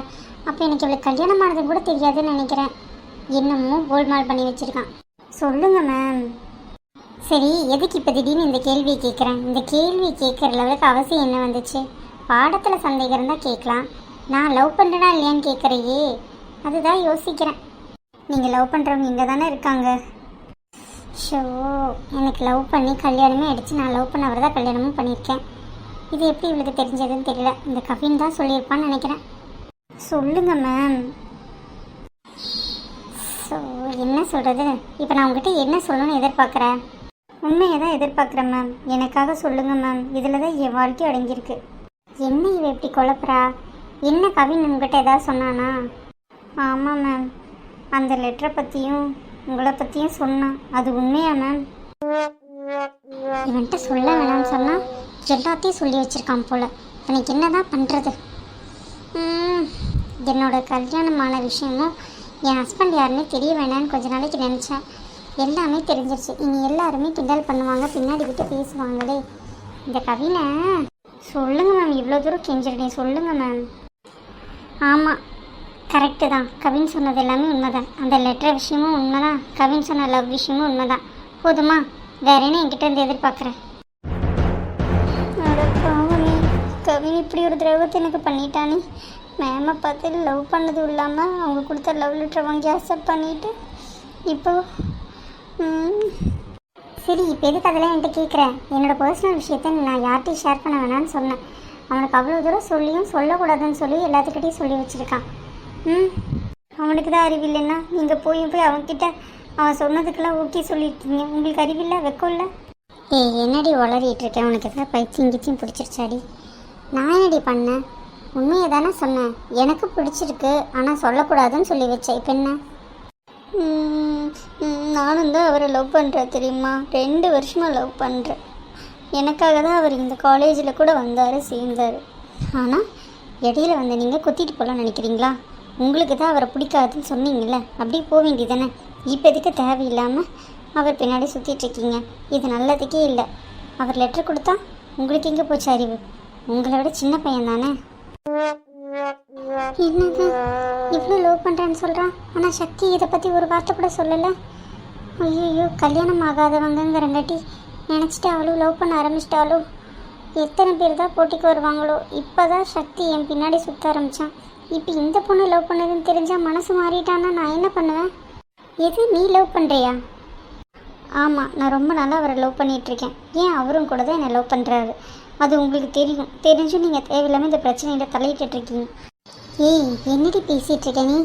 அப்போ எனக்கு இவ்வளோ கல்யாணம் ஆனது கூட தெரியாதுன்னு நினைக்கிறேன். என்னமோ கோல்மால் பண்ணி வச்சுருக்கான். சொல்லுங்கள் மேம். சரி, எதுக்கு இப்போ திடீர்னு இந்த கேள்வியை கேட்குறேன்? இந்த கேள்வி கேட்குற லெவலுக்கு அவசியம் என்ன வந்துச்சு? பாடத்தில் சந்தேகம் இருந்தால் கேட்கலாம். நான் லவ் பண்ணுறேனா இல்லையான்னு கேட்குறையே, அதுதான் யோசிக்கிறேன். நீங்கள் லவ் பண்ணுறவங்க இங்கே தானே இருக்காங்க. ஷோ, எனக்கு லவ் பண்ணி கல்யாணமே அடித்து நான் லவ் பண்ணவரை தான் கல்யாணமும் பண்ணியிருக்கேன். இது எப்படி இவளுக்கு தெரிஞ்சதுன்னு தெரியல. இந்த கவின் தான் சொல்லியிருப்பான்னு நினைக்கிறேன். சொல்லுங்கள் மேம். ஸோ என்ன சொல்கிறது? இப்போ நான் உங்ககிட்ட என்ன சொல்லணும்னு எதிர்பார்க்குறேன்? உண்மையை தான் எதிர்பார்க்குறேன் மேம். எனக்காக சொல்லுங்கள் மேம். இதில் தான் என் வாழ்க்கை அடங்கியிருக்கு. என்ன இவ எப்படி குழப்புறா? என்ன கவின் உங்ககிட்ட ஏதாவது சொன்னானா? ஆமாம் மேம், அந்த லெட்டரை பற்றியும் உங்களை பற்றியும் சொன்னான். அது உண்மையா மேம்? இவன்கிட்ட சொல்ல வேணாம்னு சொன்னால் எல்லாத்தையும் சொல்லி வச்சுருக்கான் போல். எனக்கு என்ன தான் பண்ணுறது? என்னோட கல்யாணமான விஷயமும் என் ஹஸ்பண்ட் யாருன்னு தெரிய வேணான்னு கொஞ்ச நாளைக்கு நினச்சேன். எல்லாமே தெரிஞ்சிருச்சு. இனி எல்லாருமே கிண்டல் பண்ணுவாங்க, பின்னாடி விட்டு பேசுவாங்களே. இந்த கவினை சொல்லுங்கள் மேம். இவ்வளோ தூரம் கெஞ்சிருக்கேன், சொல்லுங்கள் மேம். ஆமாம், கரெக்டு தான். கவின் சொன்னது எல்லாமே உண்மைதான். அந்த லெட்டர் விஷயமும் உண்மைதான், கவின் சொன்ன லவ் விஷயமும் உண்மைதான். போதுமா? வேற என்ன என்கிட்ட இருந்து எதிர்பார்க்குறேன்? கவின் இப்படி ஒரு திரவத்தை எனக்கு பண்ணிட்டானே. மேமை பார்த்து லவ் பண்ணது இல்லாமல் அவங்க கொடுத்த லவ் லெட்டர் வாங்கி அக்செப்ட் பண்ணிவிட்டு இப்போ சரி, இப்போ எதுக்கு அதெல்லாம் என்கிட்ட கேட்குறேன்? என்னோடய பர்சனல் விஷயத்த நான் யார்கிட்டையும் ஷேர் பண்ண வேணான்னு சொன்னேன். அவனுக்கு அவ்வளோ தூரம் சொல்லியும் சொல்லக்கூடாதுன்னு சொல்லி எல்லாத்துக்கிட்டையும் சொல்லி வச்சுருக்கான். அவனுக்கு தான் அறிவில்லைன்னா நீங்கள் போய் அவன்கிட்ட அவன் சொன்னதுக்கெல்லாம் ஓகே சொல்லியிருக்கீங்க. உங்களுக்கு அறிவில்லை, வெக்கம் இல்லை? என்னடி வளரிட்டு இருக்கேன்? உனக்கு எதாவது பைத்தியம் கிச்சியும் பிடிச்சிருச்சாடி? நான் என்னடி பண்ணேன்? உண்மையை தானே சொன்னேன். எனக்கு பிடிச்சிருக்கு, ஆனால் சொல்லக்கூடாதுன்னு சொல்லி வச்சேன். இப்போ என்ன? நானும் தான் அவரை லவ் பண்ணுறேன் தெரியுமா? 2 வருஷமாக லவ் பண்ணுறேன். எனக்காக தான் அவர் இந்த காலேஜில் கூட வந்தார், சேர்ந்தார். ஆனால் இடையில வந்து நீங்கள் குத்திட்டு போகலான்னு நினைக்கிறீங்களா? உங்களுக்கு தான் அவரை பிடிக்காதுன்னு சொன்னீங்கல்ல, அப்படியே போக வேண்டியதானே. இப்போ எதுக்கு தேவையில்லாமல் அவர் பின்னாடி சுற்றிட்டுருக்கீங்க? இது நல்லதுக்கே இல்லை. அவர் லெட்டர் கொடுத்தா உங்களுக்கு எங்கே போச்சு அறிவு? உங்களை விட சின்ன பையன் தானே. என்னது இவ்வளோ லவ் பண்ணுறேன்னு சொல்கிறான், ஆனால் சக்தி இதை பற்றி ஒரு வார்த்தை கூட சொல்லலை. ஐயோ, கல்யாணம் ஆகாதவங்கிறங்காட்டி நினச்சிட்டு அவளும் லவ் பண்ண ஆரம்பிச்சிட்டாலும் எத்தனை பேர் தான் போட்டிக்கு வருவாங்களோ. இப்போ தான் சக்தி என் பின்னாடி சுற்ற ஆரம்பித்தான். இப்போ இந்த பொண்ணு லவ் பண்ணதுன்னு தெரிஞ்சால் மனசு மாறிட்டான்னா நான் என்ன பண்ணுவேன்? எது நீ லவ் பண்ணுறியா? ஆமாம், நான் ரொம்ப நாளாக அவரை லவ் பண்ணிகிட்ருக்கேன். ஏன் அவரும் கூட தான் என்னை லவ் பண்ணுறாரு. அது உங்களுக்கு தெரியும். தெரிஞ்சும் நீங்கள் தேவையில்லாமல் இந்த பிரச்சனையில் தலையிட்டுருக்கீங்க. ஏய், என்னடி பேசிகிட்டு இருக்க நீ?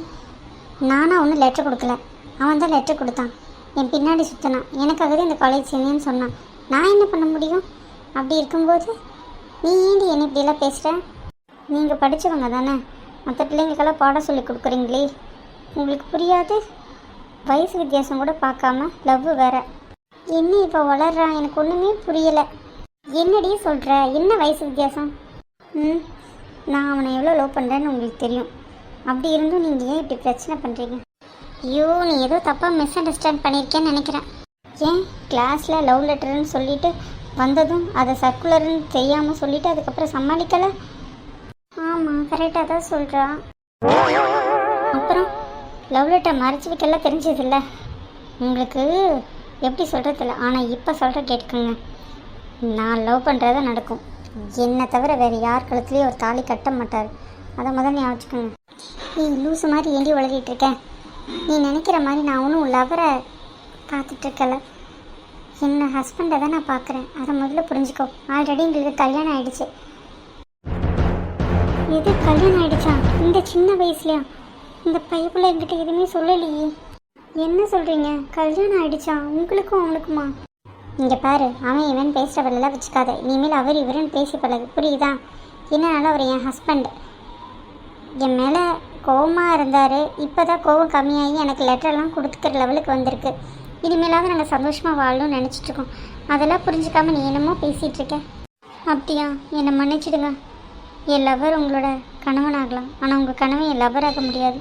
நானாக ஒன்றும் லெட்டர் கொடுக்கல, அவன் தான் லெட்டர் கொடுத்தான். என் பின்னாடி சுற்றினான். எனக்காக தான் இந்த காலேஜ் சேர்ந்தேன்னு சொன்னான். நான் என்ன பண்ண முடியும்? அப்படி இருக்கும்போது நீ ஏண்டி என்ன இப்படியெல்லாம் பேசுகிற? நீங்கள் படித்தவங்க தானே, மற்ற பிள்ளைங்களுக்கெல்லாம் பாடம் சொல்லி கொடுக்குறீங்களே, உங்களுக்கு புரியாது? வயசு வித்தியாசம் கூட பார்க்காம லவ் வேற. என்ன இப்போ வளர்றான்? எனக்கு ஒன்றுமே புரியலை. என்னடி சொல்கிற? என்ன வயசு வித்தியாசம்? நான் அவனை எவ்வளோ லவ் பண்ணுறேன்னு உங்களுக்கு தெரியும். அப்படி இருந்தும் நீங்கள் ஏன் இப்படி பிரச்சனை பண்ணுறீங்க? ஐயோ, நீ ஏதோ தப்பாக மிஸ் அண்டர்ஸ்டாண்ட் பண்ணியிருக்கேன்னு நினைக்கிறேன். ஏன் கிளாஸில் லவ் லெட்டர்னு சொல்லிட்டு வந்ததும் அதை சர்க்குலர்னு தெரியாமல் சொல்லிவிட்டு அதுக்கப்புறம் சமாளிக்கலை? ஆமாம், கரெக்டாக தான் சொல்கிறான். அப்புறம் லவ் லெட்டர் மறைச்சி வைக்கலாம் தெரிஞ்சதில்ல உங்களுக்கு. எப்படி சொல்கிறதில்ல, ஆனால் இப்போ சொல்கிற கேட்குங்க. நான் லவ் பண்ணுறதா நடக்கும். என்னை தவிர வேறு யார் கழுத்துலேயும் ஒரு தாலி கட்ட மாட்டார். அதை முதல்ல ஞாபகம் வச்சுக்கோங்க. நீ லூஸு மாதிரி ஏண்டி உளறிட்டு இருக்கேன்? நீ நினைக்கிற மாதிரி நான் ஒன்றும் லவரை பார்த்துட்ருக்கல, என்னை ஹஸ்பண்டை தான் நான் பார்க்குறேன். அதை முதல்ல புரிஞ்சுக்கோ. ஆல்ரெடி எங்களுக்கு கல்யாணம் ஆகிடுச்சு. எது கல்யாணம் ஆகிடுச்சா? இந்த சின்ன வயசுலையா? இந்த பையப்புள்ள என்கிட்ட எதுவுமே சொல்லலையே. என்ன சொல்கிறீங்க? கல்யாணம் ஆகிடுச்சா உங்களுக்கும் அவனுக்குமா? இங்கே பாரு, அவன் இவன் பேசுகிறவளெல்லாம் வச்சுக்காத. இனிமேல் அவர் இவருன்னு பேசி பழகு, புரியுதா? என்னன்னாலும் அவர் என் ஹஸ்பண்ட். என் மேலே கோவமாக இருந்தார். இப்போ தான் கோவம் கம்மியாகி எனக்கு லெட்டரெல்லாம் கொடுத்துக்கிற லெவலுக்கு வந்திருக்கு. இனிமேலாவது நாங்கள் சந்தோஷமாக வாழணும்னு நினச்சிட்ருக்கோம். அதெல்லாம் புரிஞ்சுக்காமல் நீ என்னமோ பேசிகிட்ருக்க. அப்படியா? என்னை மன்னிச்சிடுங்க. என் லவர் உங்களோட கணவனாகலாம், ஆனால் உங்கள் கணவன் என் லவராக முடியாது.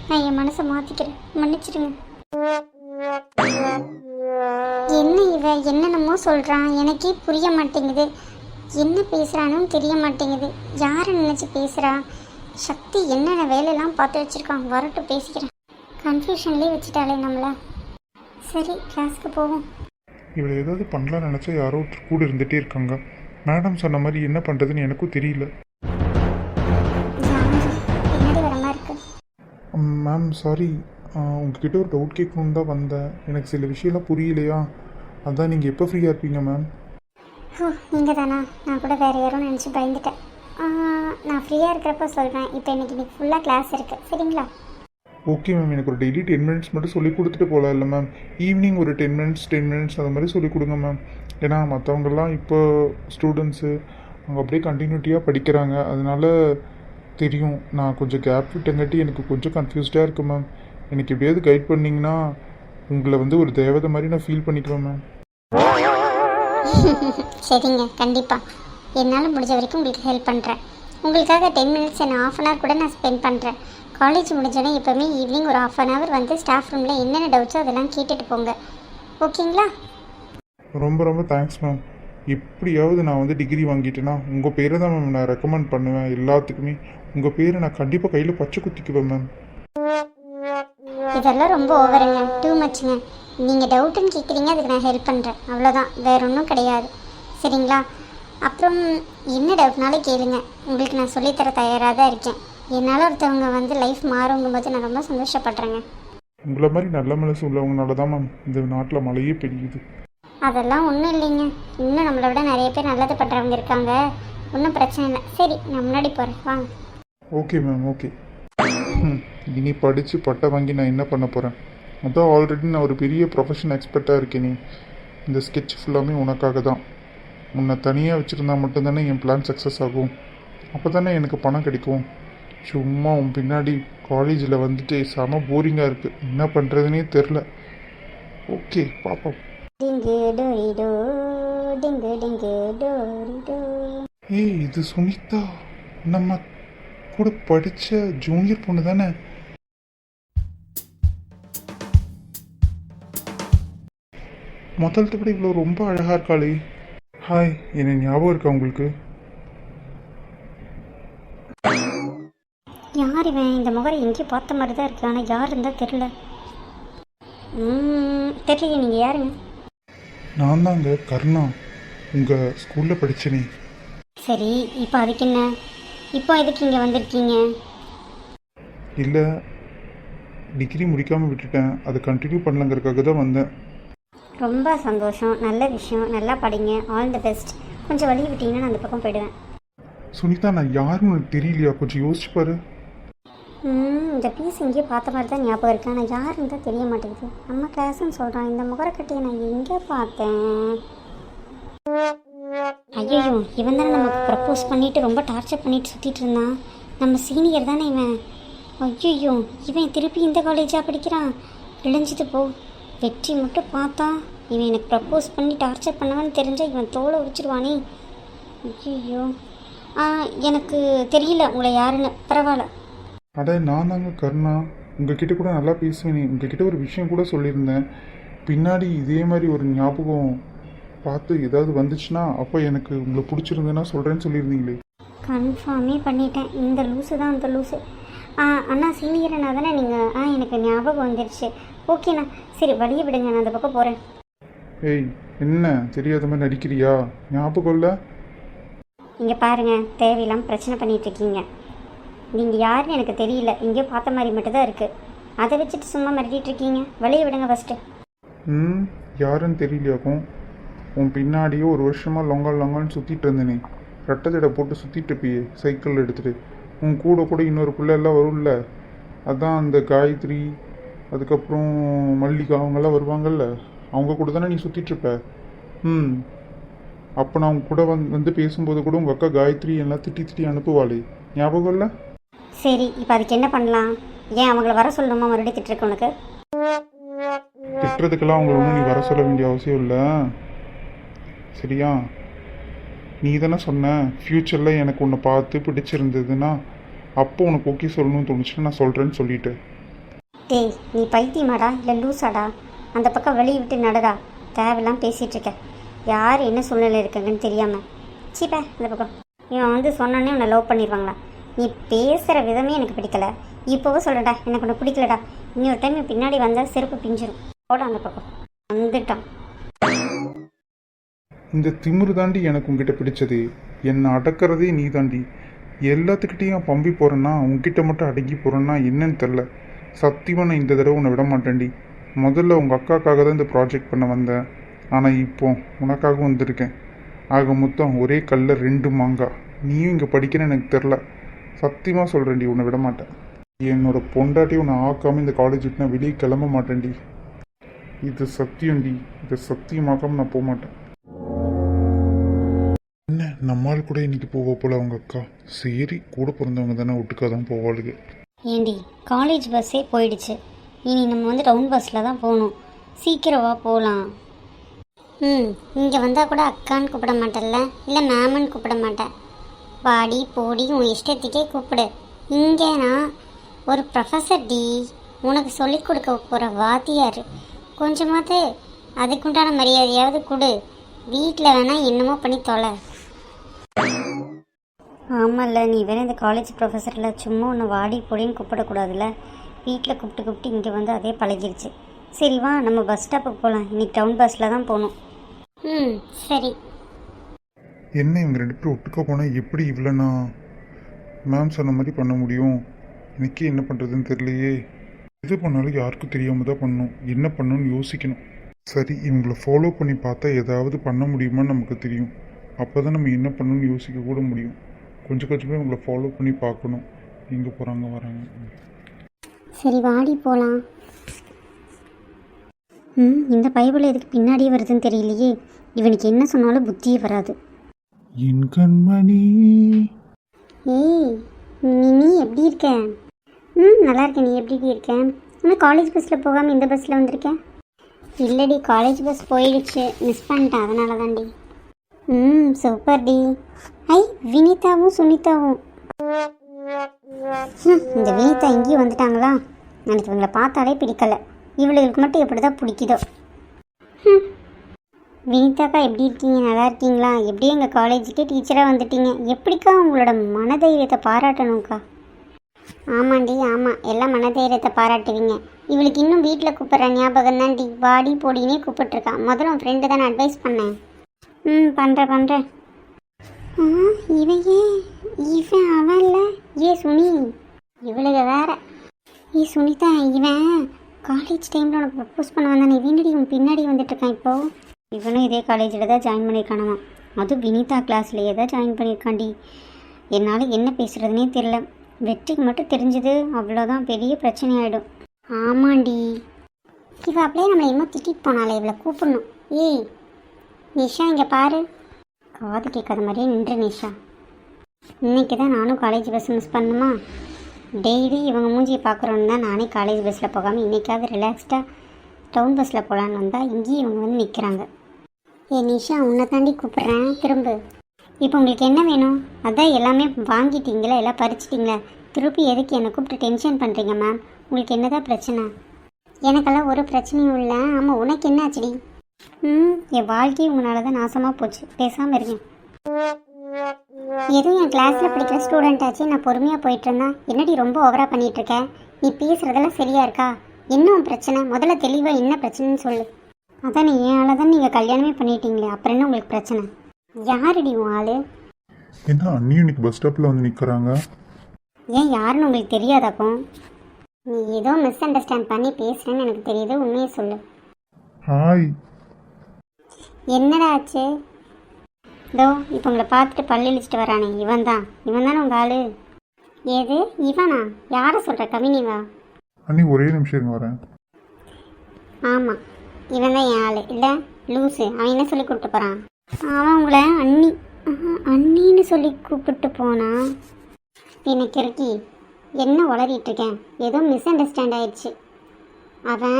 நான் என் மனசை மாற்றிக்கிறேன், மன்னிச்சிடுங்க. என்ன இவ என்னென்னமோ சொல்கிறான், எனக்கே புரிய மாட்டேங்குது. என்ன பேசுகிறானும் தெரிய மாட்டேங்குது. யாரை நினச்சி பேசுகிறா? சக்தி என்னென்ன வேலையெல்லாம் பார்த்து வச்சுருக்கான். வரட்டும், பேசிக்கிறேன். கன்ஃபியூஷன்லேயே வச்சுட்டாலே நம்மளை. சரி, கிளாஸ்க்கு போவோம். இவளை ஏதாவது பண்ணலாம்னு நினச்சா யாரோ ஒருத்தர் கூட இருந்துகிட்டே இருக்காங்க. மேடம் சொன்ன மாதிரி என்ன பண்ணுறதுன்னு எனக்கும் தெரியல. பின்னாடி வர மாதிரி இருக்கு. மேம் சாரி, உங்ககிட்ட ஒரு டவுட் கேட்கணுன்னு தான் வந்தேன். எனக்கு சில விஷயம்லாம் புரியலையா, அதான் நீங்கள் எப்போ ஃப்ரீயாக இருப்பீங்க மேம்? ஓ, நீங்கள் தானா? நான் கூட வேறு யாரும் நினச்சி பயந்துட்டேன். நான் ஃப்ரீயாக இருக்கிறப்ப சொல்கிறேன். இப்போ இன்னைக்கு ஃபுல்லாக கிளாஸ் இருக்குது, சரிங்களா? ஓகே மேம், எனக்கு ஒரு டெய்லி 10 மினிட்ஸ் மட்டும் சொல்லி கொடுத்துட்டு போகலாம் இல்லை மேம்? ஈவினிங் ஒரு 10 மினிட்ஸ் அது மாதிரி சொல்லி கொடுங்க மேம். ஏன்னா மற்றவங்கெல்லாம் இப்போ ஸ்டூடெண்ட்ஸு அவங்க அப்படியே கண்டினியூட்டியாக படிக்கிறாங்க. அதனால தெரியும், நான் கொஞ்சம் கேப் விட்டங்காட்டி எனக்கு கொஞ்சம் கன்ஃபியூஸ்டாக இருக்குது மேம். எனக்கு எப்படியாவது கைட் பண்ணிங்கன்னா உங்களை ஒரு தேவதை மாதிரி நான் ஃபீல் பண்ணிக்குவேன் மேம். சரிங்க, கண்டிப்பாக என்னால் முடிஞ்ச வரைக்கும் உங்களுக்கு ஹெல்ப் பண்ணுறேன். உங்களுக்காக 10 மினிட்ஸ் என்ன ½ hour கூட நான் ஸ்பெண்ட் பண்ணுறேன். காலேஜ் முடிஞ்சோடனே எப்போவுமே ஈவினிங் ஒரு ½ hour ஸ்டாஃப் ரூமில் என்னென்ன டவுட்ஸோ அதெல்லாம் கேட்டுட்டு போங்க, ஓகேங்களா? ரொம்ப ரொம்ப தேங்க்ஸ் மேம். எப்படியாவது நான் டிகிரி வாங்கிட்டேன்னா உங்கள் பேரை தான் மேம் நான் ரெக்கமெண்ட் பண்ணுவேன் எல்லாத்துக்குமே. உங்கள் பேரை நான் கண்டிப்பாக கையில் பச்சை குத்திக்குவேன் மேம். இதெல்லாம் ரொம்ப ஓவருங்க, டூ மச்சுங்க. நீங்கள் டவுட்டுன்னு கேட்குறீங்க, அதுக்கு நான் ஹெல்ப் பண்ணுறேன், அவ்வளோதான், வேற ஒன்றும் கிடையாது, சரிங்களா? அப்புறம் என்ன டவுட்னாலும் கேளுங்க, உங்களுக்கு நான் சொல்லித்தர தயாராக தான் இருக்கேன். என்னால் ஒருத்தவங்க லைஃப் மாறுங்கும்போது நான் ரொம்ப சந்தோஷப்படுறேங்க. உங்களை மாதிரி நல்ல மனசு உள்ளவங்கனால தான் மேம் இந்த நாட்டில் மழையே பெய்யுது. அதெல்லாம் ஒன்றும் இல்லைங்க, இன்னும் நம்மளை விட நிறைய பேர் நல்லது பண்ணுறவங்க இருக்காங்க, ஒன்றும் பிரச்சனை இல்லை. சரி, நான் முன்னாடி போகிறேன், வாங்க. Okay ma'am, okay. இனி படித்து பட்டை வாங்கி நான் என்ன பண்ண போகிறேன்? அதான் ஆல்ரெடி நான் ஒரு பெரிய ப்ரொஃபஷன் எக்ஸ்பர்ட்டாக இருக்கேனே. இந்த ஸ்கெட்ச் ஃபுல்லாமே உனக்காக தான். உன்னை தனியாக வச்சுருந்தா மட்டும்தானே என் பிளான் சக்ஸஸ் ஆகும். அப்போ தானே எனக்கு பணம் கிடைக்கும். சும்மா உன் பின்னாடி காலேஜில் செம போரிங்காக இருக்குது, என்ன பண்ணுறதுனே தெரில. ஓகே, பார்ப்போம். ஏய், இது சுனிதா, நம்ம கூட படித்த ஜூனியர் பொண்ணு தானே? முதல்த்த விட இவ்வளோ ரொம்ப அழகாக இருக்காளே. ஹாய், என்ன ஞாபகம் இருக்கா உங்களுக்கு? யார் இவன்? இந்த முகரை எங்கேயும் பார்த்த மாதிரி தான் இருக்கு, ஆனால் யார் இருந்தால் தெரில. தெரியல, நீங்கள் யாருங்க? நான் தாங்க கர்ணா, உங்கள் ஸ்கூலில் படித்தனே. சரி, இப்போ அதுக்கு என்ன? இப்போ எதுக்கு இங்கே வந்திருக்கீங்க? இல்லை, டிகிரி முடிக்காமல் விட்டுட்டேன், அதை கண்டினியூ பண்ணலங்கிறதுக்காக தான் வந்தேன். ரொம்ப சந்தோஷம், நல்ல விஷயம், நல்லா படிங்க, ஆல் தி பெஸ்ட். கொஞ்சம் வழி விட்டீங்கன்னா நான் அந்த பக்கம் போயிடுவேன். சுனிதா, நான் யாருன்னு உனக்கு தெரியலையா? கொஞ்சம் யோசிச்சு பாரு. இந்த பீஸ் எங்கேயோ பார்த்த மாதிரி தான் ஞாபகம் இருக்கு, ஆனால் யாருன்னு தான் தெரிய மாட்டேங்குது. நம்ம கிளாஸ்ன்னு சொல்கிறான், இந்த முகரக்கட்டையை நான் எங்கே பார்த்தேன்? ஐயோ, இவன் தானே நமக்கு ப்ரப்போஸ் பண்ணிட்டு ரொம்ப டார்ச்சர் பண்ணிட்டு சுற்றிட்டு இருந்தான். நம்ம சீனியர் தானே இவன். ஐயோ, இவன் திருப்பி இந்த காலேஜாக படிக்கிறான். இழைஞ்சிட்டு போ. வெற்றி மட்டும் பார்த்தா இவன் எனக்கு ப்ரப்போஸ் பண்ணி டார்ச்சர் பண்ணவன்னு தெரிஞ்சால் இவன் தோலை உரிச்சிடுவானே. ஐயோ, எனக்கு தெரியல உங்களை யாருன்னு. பரவாயில்ல. அட, நான் தாங்க கருணா. உங்ககிட்ட கூட நல்லா பேசுவேனே. உங்ககிட்ட ஒரு விஷயம் கூட சொல்லியிருந்தேன். பின்னாடி இதே மாதிரி ஒரு ஞாபகம் பார்த்து ஏதாவது வந்துச்சுன்னா அப்போ எனக்கு உங்களை பிடிச்சிருந்தேன்னா சொல்கிறேன்னு சொல்லியிருந்தீங்களே. கன்ஃபார்மே பண்ணிட்டேன். இந்த லூஸு தான் அந்த லூஸு. அண்ணா சீனியர்னா தானே நீங்கள்? எனக்கு ஞாபகம் வந்துருச்சு. ஓகேண்ணா, சரி வழியை விடுங்க, நான் அந்த பக்கம் போகிறேன். ஏய், என்ன தெரியாத மாதிரி நடிக்கிறியா? ஞாபகம் இல்லை? இங்கே பாருங்கள், தேவையில்லாமல் பிரச்சனை பண்ணிகிட்ருக்கீங்க. நீங்கள் யாருன்னு எனக்கு தெரியல, எங்கேயோ பார்த்த மாதிரி மட்டும்தான் இருக்குது. அதை வச்சுட்டு சும்மா மிரட்டிட்டு இருக்கீங்க. வழியை விடுங்க ஃபஸ்ட்டு. யாருன்னு தெரியலையாக்கும்? உன் பின்னாடியே ஒரு வருஷமாக லொங்கான்னு சுற்றிட்டு இருந்தேனே. ரெட்டை ஜடை போட்டு சுற்றிட்டு இருப்பியே சைக்கிள் எடுத்துகிட்டு. உன் கூட கூட இன்னொரு பிள்ளை எல்லாம் வரும்ல, அதான் அந்த காயத்ரி, அதுக்கப்புறம் மல்லிகா, அவங்கெல்லாம் வருவாங்கல்ல, அவங்க கூட தானே நீ சுற்றிட்டுருப்ப. அப்போ நான் அவங்க கூட வந்து பேசும்போது கூட உங்கள் அக்கா காயத்ரி எல்லாம் திட்டி அனுப்புவாளே, ஞாபகம் இல்லை? சரி, இப்போ அதுக்கு என்ன பண்ணலாம்? ஏன் அவங்கள வர சொல்லணுமா? மறுபடியும் திட்டுருக்கு உனக்கு? திட்டுறதுக்கெல்லாம் அவங்கள ஒன்றும் நீ வர சொல்ல வேண்டிய அவசியம் இல்லை, சரியா? நீ தானே சொன்ன ஃப்யூச்சரில் எனக்கு உன்னை பார்த்து பிடிச்சிருந்ததுன்னா அப்போ உனக்கு ஓகே சொல்லணும்னு தோணுச்சுன்னா நான் சொல்கிறேன்னு சொல்லிட்டு. டேய், நீ பைத்தியமாடா இல்லை லூஸாடா? அந்த பக்கம் வெளியே விட்டு நடடா. தேவையில்லாம் பேசிகிட்டு இருக்க. யார் என்ன சூழ்நிலை இருக்காங்கன்னு தெரியாமல். சீப்பா அந்த பக்கம். இவன் வந்து சொன்னோன்னே உன்னை லவ் பண்ணிடுவாங்களா? நீ பேசுகிற விதமே எனக்கு பிடிக்கல. இப்போவும் சொல்கிறடா, எனக்கு ஒன்று பிடிக்கலடா. இன்னொரு டைம் பின்னாடி வந்தால் செருப்பு பிஞ்சிரும். போட அந்த பக்கம். வந்துட்டான். இந்த திமிரு தாண்டி எனக்கு உங்ககிட்ட பிடிச்சதே. என்னை அடக்கிறதே நீ தாண்டி. எல்லாத்துக்கிட்டையும் பம்பி போகிறேன்னா உங்ககிட்ட மட்டும் அடங்கி போகிறேன்னா என்னன்னு தெரில. சத்தியமாக நான் இந்த தடவை உன்னை விட மாட்டேன்டி. முதல்ல உங்கள் அக்காக்காக தான் இந்த ப்ராஜெக்ட் பண்ண வந்தேன், ஆனால் இப்போ உனக்காகவும் வந்திருக்கேன். ஆக மொத்தம் ஒரே கல்ல 2 மாங்காய். நீயும் இங்கே படிக்கிறேன்னு எனக்கு தெரில. சத்தியமாக சொல்கிறேன்டி, உன்னை விட மாட்டேன். என்னோட பொண்டாட்டி உன்னை ஆக்காமல் இந்த காலேஜ் விட்டு நான் வெளியே கிளம்ப மாட்டேன்டி. இது சத்தியம்டி. இதை சத்தியமாக்காமல் நான் போக மாட்டேன். என்ன, நம்மால் கூட இன்னைக்கு போக போல அவங்க அக்கா. சரி, கூட பிறந்தவங்க தானே, ஒட்டுக்காக தான் போவாளுங்க. ஏண்டி, காலேஜ் பஸ்ஸே போயிடுச்சு. இனி நம்ம வந்து டவுன் பஸ்ஸில் தான் போகணும். சீக்கிரவா போகலாம். இங்கே வந்தால் கூட அக்கான்னு கூப்பிட மாட்டேன்ல, இல்லை மேமன்னு கூப்பிட மாட்டேன். வாடி போடி உன் இஷ்டத்துக்கே கூப்பிடு. இங்கே நான் ஒரு ப்ரொஃபஸர் டி, உனக்கு சொல்லிக் கொடுக்க போகிற வாத்தியார். கொஞ்சமாவது அதுக்குண்டான மரியாதையாவது கொடு. வீட்டில் வேணால் என்னமோ பண்ணி தொலை. ஆமாம்ல, நீ வேறு இந்த காலேஜ் ப்ரொஃபஸரில் சும்மா ஒன்று வாடி போடின்னு கூப்பிடக்கூடாதுல்ல. வீட்டில் கூப்பிட்டு இங்கே வந்து அதே பழகிருச்சு. சரி வா, நம்ம பஸ் ஸ்டாப்புக்கு போகலாம். இன்னைக்கு டவுன் பஸ்ஸில் தான் போகணும். சரி. என்ன இவங்க 2 பேரும் ஒட்டுக்க போனால் எப்படி இவ்வளோண்ணா மேம் சொன்ன மாதிரி பண்ண முடியும்? எனக்கே என்ன பண்ணுறதுன்னு தெரியலையே. எது பண்ணாலும் யாருக்கும் தெரியாமல் தான் பண்ணணும். என்ன பண்ணணும்னு யோசிக்கணும். சரி, இவங்களை ஃபாலோ பண்ணி பார்த்தா ஏதாவது பண்ண முடியுமான்னு நமக்கு தெரியும். அப்போ தான் நம்ம என்ன பண்ணணும்னு யோசிக்க கூட முடியும். கொஞ்சம் கொஞ்சமே இவங்களை ஃபாலோ பண்ணி பார்க்கணும், எங்கே போகிறாங்க வராங்க. சரி வாடி போகலாம். இந்த பைபிள் எதுக்கு பின்னாடியே வருதுன்னு தெரியலையே. இவனுக்கு என்ன சொன்னாலும் புத்தியே வராது. என் கண்மணி. ஏய், நீ எப்படி இருக்க? நல்லா இருக்கேன். நீ எப்படி இருக்க? ஆனால் காலேஜ் பஸ்ஸில் போகாமல் இந்த பஸ்ஸில் வந்திருக்கேன். இல்லைடி, காலேஜ் பஸ் போயிடுச்சு, மிஸ் பண்ணிட்டேன், அதனால தான்டி. Super D. ஐ, வினிதாவும் சுனிதாவும். இந்த வினிதா இங்கேயும் வந்துட்டாங்களா? எனக்கு இவங்களை பார்த்தாலே பிடிக்கல. இவளுக்கு மட்டும் எப்படி தான் பிடிக்குதோ. வினிதாக்கா எப்படி இருக்கீங்க? நல்லா இருக்கீங்களா? எப்படியும் எங்கள் காலேஜுக்கே டீச்சராக வந்துட்டீங்க. எப்படிக்கா உங்களோட மனதைரியத்தை பாராட்டணும்க்கா. ஆமாண்டி, ஆமாம், எல்லாம் மனதைரியத்தை பாராட்டுவீங்க. இவளுக்கு இன்னும் வீட்டில் கூப்பிட்ற ஞாபகம் தான்டி. வாடி போடினே கூப்பிட்டுருக்கான். முதல்ல உன் ஃப்ரெண்டு தானே அட்வைஸ் பண்ணேன். பண்ணுறேன். இவன் அவன் இல்லை. சுனி, இவளுக வேற. சுனிதா, இவன் காலேஜ் டைமில் உனக்கு ப்ரப்போஸ் பண்ண வந்தானே, வீண்டடி உன் பின்னாடி வந்துட்டுருக்கான் இப்போது. இவனும் இதே காலேஜில் தான் ஜாயின் பண்ணியிருக்கானவா, அதுவும் வினிதா கிளாஸ்லேயே தான் ஜாயின் பண்ணியிருக்காண்டி. என்னால் என்ன பேசுகிறதுனே தெரில. வெற்றிக்கு மட்டும் தெரிஞ்சது அவ்வளோதான், பெரிய பிரச்சனை ஆகிடும். ஆமாண்டி, இவ அப்படியே நம்மளை இன்னும் திட்டிட்டு போனாலே, இவளை கூப்பிடணும். ஏய் நிஷா, இங்கே பாரு. காது கேட்காத மாதிரியே நின்று நிஷா. இன்றைக்கி தான் நானும் காலேஜ் பஸ் மிஸ் பண்ணுமா? டெய்லி இவங்க மூஞ்சியை பார்க்குறோன்னு தான் நானே காலேஜ் பஸ்ஸில் போகாமல் இன்றைக்காவது ரிலாக்ஸ்டாக டவுன் பஸ்ஸில் போகலான்னு வந்தால் இங்கேயும் இவங்க வந்து நிற்கிறாங்க. ஏ நிஷா, உன்னை தாண்டி கூப்பிட்றேன், திரும்ப. இப்போ உங்களுக்கு என்ன வேணும்? அதான் எல்லாமே வாங்கிட்டீங்களா, எல்லாம் பறிச்சிட்டிங்களா, திருப்பி எதுக்கு என்னை கூப்பிட்டு டென்ஷன் பண்ணுறீங்க மேம்? உங்களுக்கு என்ன தான் பிரச்சனை? எனக்கெல்லாம் ஒரு பிரச்சனையும் இல்லை. ஆமாம், உனக்கு என்ன ஆச்சுடி? என் வாழ்க்கையும் உங்களால் தான் நாசமாக போச்சு. பேசாமல் இருக்கேன். எதுவும் என் கிளாஸில் படிக்கிற ஸ்டூடெண்ட் ஆச்சு, நான் பொறுமையாக போயிட்டுருந்தேன். என்னடி ரொம்ப ஓவராக பண்ணிகிட்ருக்கேன்? நீ பேசுகிறதெல்லாம் சரியா இருக்கா? என்ன உன் பிரச்சனை? முதல்ல தெளிவாக என்ன பிரச்சனைன்னு சொல்லு. அதான் நீ ஏன் தான் நீங்கள் கல்யாணமே பண்ணிட்டீங்களே, அப்புறம் என்ன உங்களுக்கு பிரச்சனை? யாருடி உன் ஆள்? என்ன அண்ணியும் இன்னைக்கு பஸ் ஸ்டாப்பில் வந்து நிற்கிறாங்க? ஏன் யாருன்னு உங்களுக்கு தெரியாதாக்கும்? நீ ஏதோ மிஸ் அண்டர்ஸ்டாண்ட் பண்ணி பேசுகிறேன்னு எனக்கு தெரியுது, உண்மையை சொல்லு. ஹாய். என்னடா ஆச்சு? இதோ இப்போ உங்களை பார்த்துட்டு பல்லு இழிச்சிட்டு வரானே, இவன் தானே உங்கள் ஆள்? ஏது இவனா? யாரை சொல்கிற? கவினிவா? அண்ணி ஒரே நிமிஷம் இருங்க, வரேன். ஆமாம், இவன் தான் என் ஆள். இல்லை லூஸு, அவன் என்ன சொல்லி கூப்பிட்டு போகிறான்? அவன் உங்களை அண்ணின்னு சொல்லி கூப்பிட்டு போனா? எனக்கு இருக்கி என்ன உளறிட்டு இருக்கேன்? ஏதோ மிஸ் அண்டர்ஸ்டாண்ட் ஆயிடுச்சு. அவன்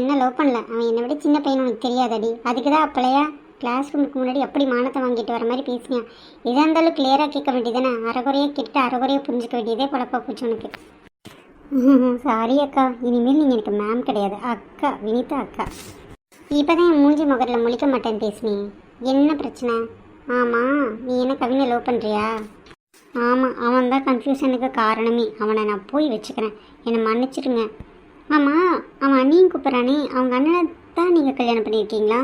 என்ன லவ் பண்ணல, அவன் என்னை விட சின்ன பையன், உனக்கு தெரியாதடி. அதுக்கு தான் அப்பளையா கிளாஸ் ரூமுக்கு முன்னாடி அப்படி மானத்தை வாங்கிட்டு வர மாதிரி பேசினான். இதாக இருந்தாலும் கிளியராக கேட்க வேண்டியதானே? அரைகுறையாக கேட்டு அரைகுறையாக புரிஞ்சிக்க வேண்டியதே பழப்பா போச்சு உனக்கு. சாரி அக்கா, இனிமேல் நீங்கள் எனக்கு மேம் கிடையாது, அக்கா, வினிதா அக்கா. இப்போ தான் என் மூஞ்சி முகரில் முழிக்க மாட்டேன்னு பேசுனேன். என்ன பிரச்சனை? ஆமாம், நீ என்ன கவினை லவ் பண்ணுறியா? ஆமாம், அவன் தான் கன்ஃபியூஷனுக்கு காரணமே. அவனை நான் போய் வச்சுக்கிறேன், என்னை மன்னிச்சிடுங்க. ஆமாம், அவன் அண்ணியும் கூப்பிட்றானே, அவங்க அண்ணனை தான் நீங்கள் கல்யாணம் பண்ணியிருக்கீங்களா?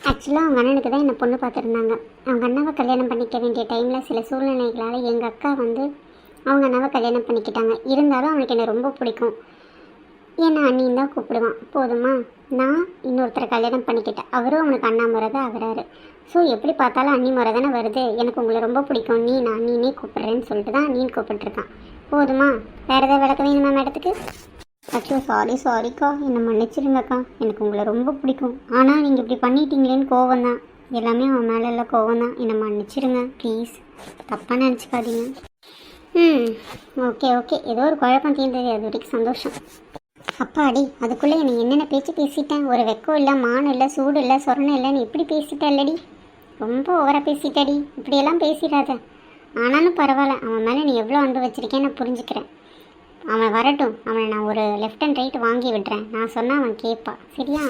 ஆக்சுவலாக அவங்க அண்ணனுக்கு தான் என்னை பொண்ணு பார்த்துருந்தாங்க. அவங்க அண்ணாவை கல்யாணம் பண்ணிக்க வேண்டிய டைமில் சில சூழ்நிலைகளால் எங்கள் அக்கா வந்து அவங்க அண்ணாவை கல்யாணம் பண்ணிக்கிட்டாங்க. இருந்தாலும் அவனுக்கு என்னை ரொம்ப பிடிக்கும், என்னை அண்ணின்னு தான் கூப்பிடுவான். போதுமா? நான் இன்னொருத்தரை கல்யாணம் பண்ணிக்கிட்டேன், அவரும் அவனுக்கு அண்ணா முறை தான் ஆகிறாரு. ஸோ எப்படி பார்த்தாலும் அண்ணி முறை தானே வருது. எனக்கு உங்களை ரொம்ப பிடிக்கும், நான் அண்ணினே கூப்பிட்றேன்னு சொல்லிட்டு தான் அண்ணின்னு கூப்பிட்டுருக்கான். போதுமா? வேறு ஏதாவது விளக்க வேணுமா மேடத்துக்கு? அச்சோ சாரிக்கா, என்னை மன்னிச்சிருங்கக்கா. எனக்கு உங்களை ரொம்ப பிடிக்கும், ஆனால் நீங்கள் இப்படி பண்ணிட்டீங்களேன்னு கோவம் தான். எல்லாமே அவன் மேலே எல்லாம் கோவம் தான். என்னை மன்னிச்சிருங்க ப்ளீஸ், தப்பாக நினச்சிக்காதீங்க. ஓகே, ஏதோ ஒரு குழப்பம் தீர்ந்தது, அது வரைக்கும் சந்தோஷம். அப்பாடி, அதுக்குள்ளே என்னை என்னென்ன பேச்சு பேசிட்டேன். ஒரு வெக்கம் இல்லை, மானம் இல்லை, சூடு இல்லை, சொரணம் இல்லை, நீ இப்படி பேசிட்டேன் இல்லடி, ரொம்ப ஓவராக பேசிட்டடி. இப்படியெல்லாம் பேசிடாத. ஆனாலும் பரவாயில்ல, அவன் மேலே நீ எவ்வளோ அன்பு வச்சுருக்கேன்னு நான் புரிஞ்சுக்கிறேன். அவன் வரட்டும், அவனை நான் ஒரு லெஃப்ட் அண்ட் ரைட் வாங்கி விடுறேன். நான் சொன்னால் அவன் கேட்பான், சரியா?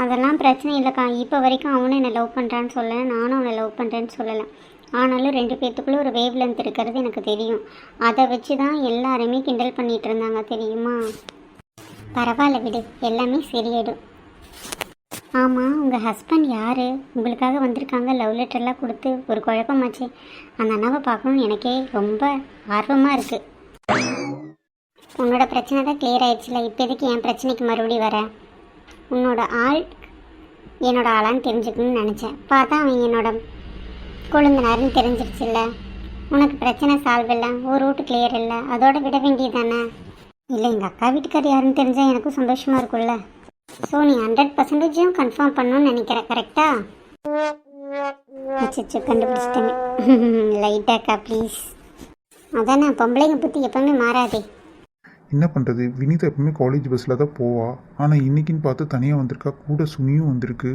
அதெல்லாம் பிரச்சனை இல்லைக்கா. இப்போ வரைக்கும் அவனும் என்னை லவ் பண்ணுறான்னு சொல்லலை, நானும் அவனை லவ் பண்ணுறேன்னு சொல்லலை. ஆனாலும் 2 பேர்த்துக்குள்ளே ஒரு வேவ் லென்த் இருக்கிறது எனக்கு தெரியும். அதை வச்சு தான் எல்லாருமே கிண்டல் பண்ணிகிட்டு இருந்தாங்க, தெரியுமா? பரவாயில்ல விடு, எல்லாமே சரியாயிடும். ஆமாம், உங்கள் ஹஸ்பண்ட் யார்? உங்களுக்காக வந்திருக்காங்க, லவ் லெட்டர்லாம் கொடுத்து ஒரு குழப்பமாச்சு. அந்த அண்ணாவை பார்க்கணுன்னு எனக்கே ரொம்ப ஆர்வமாக இருக்குது. உன்னோட பிரச்சனை தான் கிளியர் ஆயிடுச்சுல, இப்போ எதுக்கு என் பிரச்சனைக்கு மறுபடியும் வர? உன்னோட ஆள் என்னோட ஆளான்னு தெரிஞ்சுக்கணும்னு நினச்சேன். பார்த்தா அவன் என்னோட கொழுந்தனாருன்னு தெரிஞ்சிருச்சுல்ல. உனக்கு பிரச்சனை சால்வ் இல்லை, ஒரு ரூட்டு கிளியர் இல்லை, அதோட விட வேண்டியதானே? இல்லை, எங்கள் அக்கா வீட்டுக்கார் யாருன்னு தெரிஞ்சால் எனக்கும் சந்தோஷமாக இருக்கும்ல. ஸோ நீ 100% கன்ஃபார்ம் பண்ணணும்னு நினைக்கிறேன், கரெக்டா? அச்சோ, கண்டுபிடிச்சிட்டேங்க. லைட்டாக்கா ப்ளீஸ். அதான் நான் பொம்பளைங்க புத்தி எப்பவுமே மாறாதே. என்ன பண்ணுறது, வினிதா எப்பவுமே காலேஜ் பஸ்ஸில் தான் போவா. ஆனால் இன்றைக்கின்னு பார்த்து தனியாக வந்திருக்கா, கூட சுனியும் வந்திருக்கு.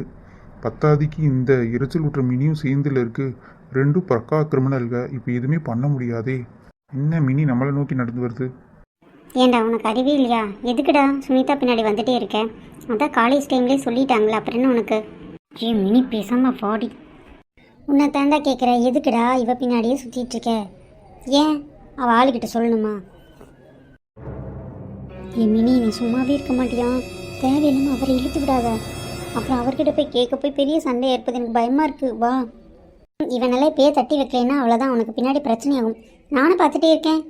பத்தாதிக்கு இந்த எரிச்சல் விட்டுற மினியும் சேர்ந்துல இருக்குது. 2 பக்கா கிரிமினல்க. இப்போ எதுவுமே பண்ண முடியாதே. என்ன மினி நம்மளை நோக்கி நடந்து வருது? ஏண்டா உனக்கு அறிவே இல்லையா? எதுக்குடா சுனிதா பின்னாடி வந்துட்டே இருக்க? அதான் காலேஜ் டைம்லேயே சொல்லிட்டாங்களா, அப்புறம் என்ன உனக்கு? மினி பேசாமல் பாடி. உன்னை தாண்டா கேட்குற, எதுக்குடா இவ பின்னாடியே சுற்றிட்டு இருக்க? ஏன் அவள் ஆளுக்கிட்ட சொல்லணுமா? மினி நீ சும்மாவே இருக்க மாட்டியா? தேவையில்லாமல் அவரை இழுத்து விடாத. அப்புறம் அவர்கிட்ட போய் கேட்க போய் பெரிய சண்டை ஏற்பது, எனக்கு பயமாக இருக்குது. வா. இவனெல்லாம் இப்பயே தட்டி வைக்கலைன்னா அவ்வளோதான், உனக்கு பின்னாடி பிரச்சனையாகும். நானும் பார்த்துட்டே இருக்கேன்.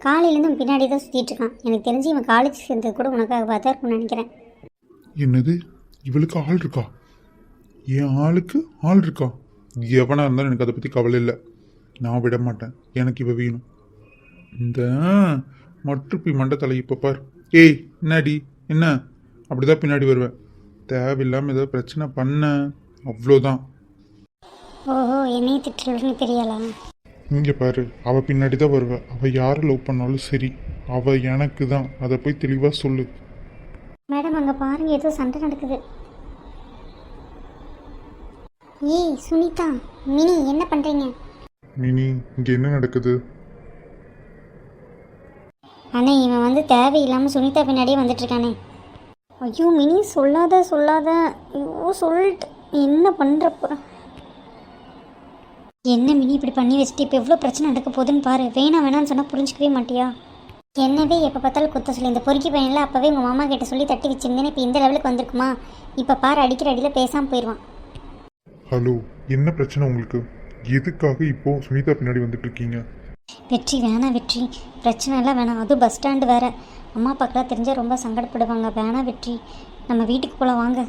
காலையிலேருந்து உன் பின்னாடி தான் சுற்றிட்டு இருக்கான். எனக்கு தெரிஞ்சு இவன் காலேஜ் சேர்ந்தது கூட உனக்காக பார்த்தா இருக்கும்னு நினைக்கிறேன். என்னது, இவளுக்கு ஆள் இருக்கா? என் ஆளுக்கு ஆள் இருக்கா? எவனா இருந்தாலும் எனக்கு அதை பற்றி கவலை இல்லை. நான் விட மாட்டேன். எனக்கு இவ வேணும். இந்த மற்றுப்பி மண்டத்தலை இப்போ பார். ஏய் என்னடி, என்ன அப்படிதான் பின்னாடி வருவேன்? தேவையில்லாமல் ஏதாவது பிரச்சனை பண்ண அவ்வளோதான். ஓஹோ, என்னையும் திட்டுறதுன்னு தெரியலா? இங்கே பாரு, அவள் பின்னாடி தான் வருவேன். அவள் யாரை லவ் பண்ணாலும் சரி, அவள் எனக்கு தான். அதை போய் தெளிவாக சொல்லு. மேடம் அங்கே பாருங்க, ஏதோ சண்டை நடக்குது. ஏய் சுனிதா, மினி என்ன பண்ணுறீங்க? மினி, இங்கே என்ன நடக்குது? அண்ணே, இவன் வந்து தேவையில்லாமல் சுனிதா பின்னாடியே வந்துட்டுருக்கானே. ஐயோ மினி, சொல்லாத. ஐயோ சொல்லிட்டு என்ன பண்ணுறப்ப. என்ன மினி இப்படி பண்ணி வச்சுட்டு இப்போ எவ்வளோ பிரச்சனை நடக்க போகுதுன்னு பாரு. வேணான்னு சொன்னால் புரிஞ்சிக்கவே மாட்டியா? என்னவே எப்போ பார்த்தாலும் குத்த சொல்லி இந்த பொறுக்கி பையனில் அப்போவே உங்கள் மாமா கிட்ட சொல்லி தட்டி வச்சிருந்தேன்னு இப்போ இந்த லெவலுக்கு வந்திருக்குமா? இப்போ பாரு, அடிக்கிற அடியில் பேசாமல் போயிடுவான். ஹலோ, என்ன பிரச்சனை உங்களுக்கு? எதுக்காக இப்போ சுனிதா பின்னாடி வந்துட்டு இருக்கீங்க? வெற்றி வேணாம் வெற்றி, பிரச்சனை எல்லாம் வேணாம். அதுவும் பஸ் ஸ்டாண்டு வேறு. அம்மா அப்பாக்கெல்லாம் தெரிஞ்சால் ரொம்ப சங்கடப்படுவாங்க. வேணாம் வெற்றி, நம்ம வீட்டுக்கு போகலாம் வாங்க.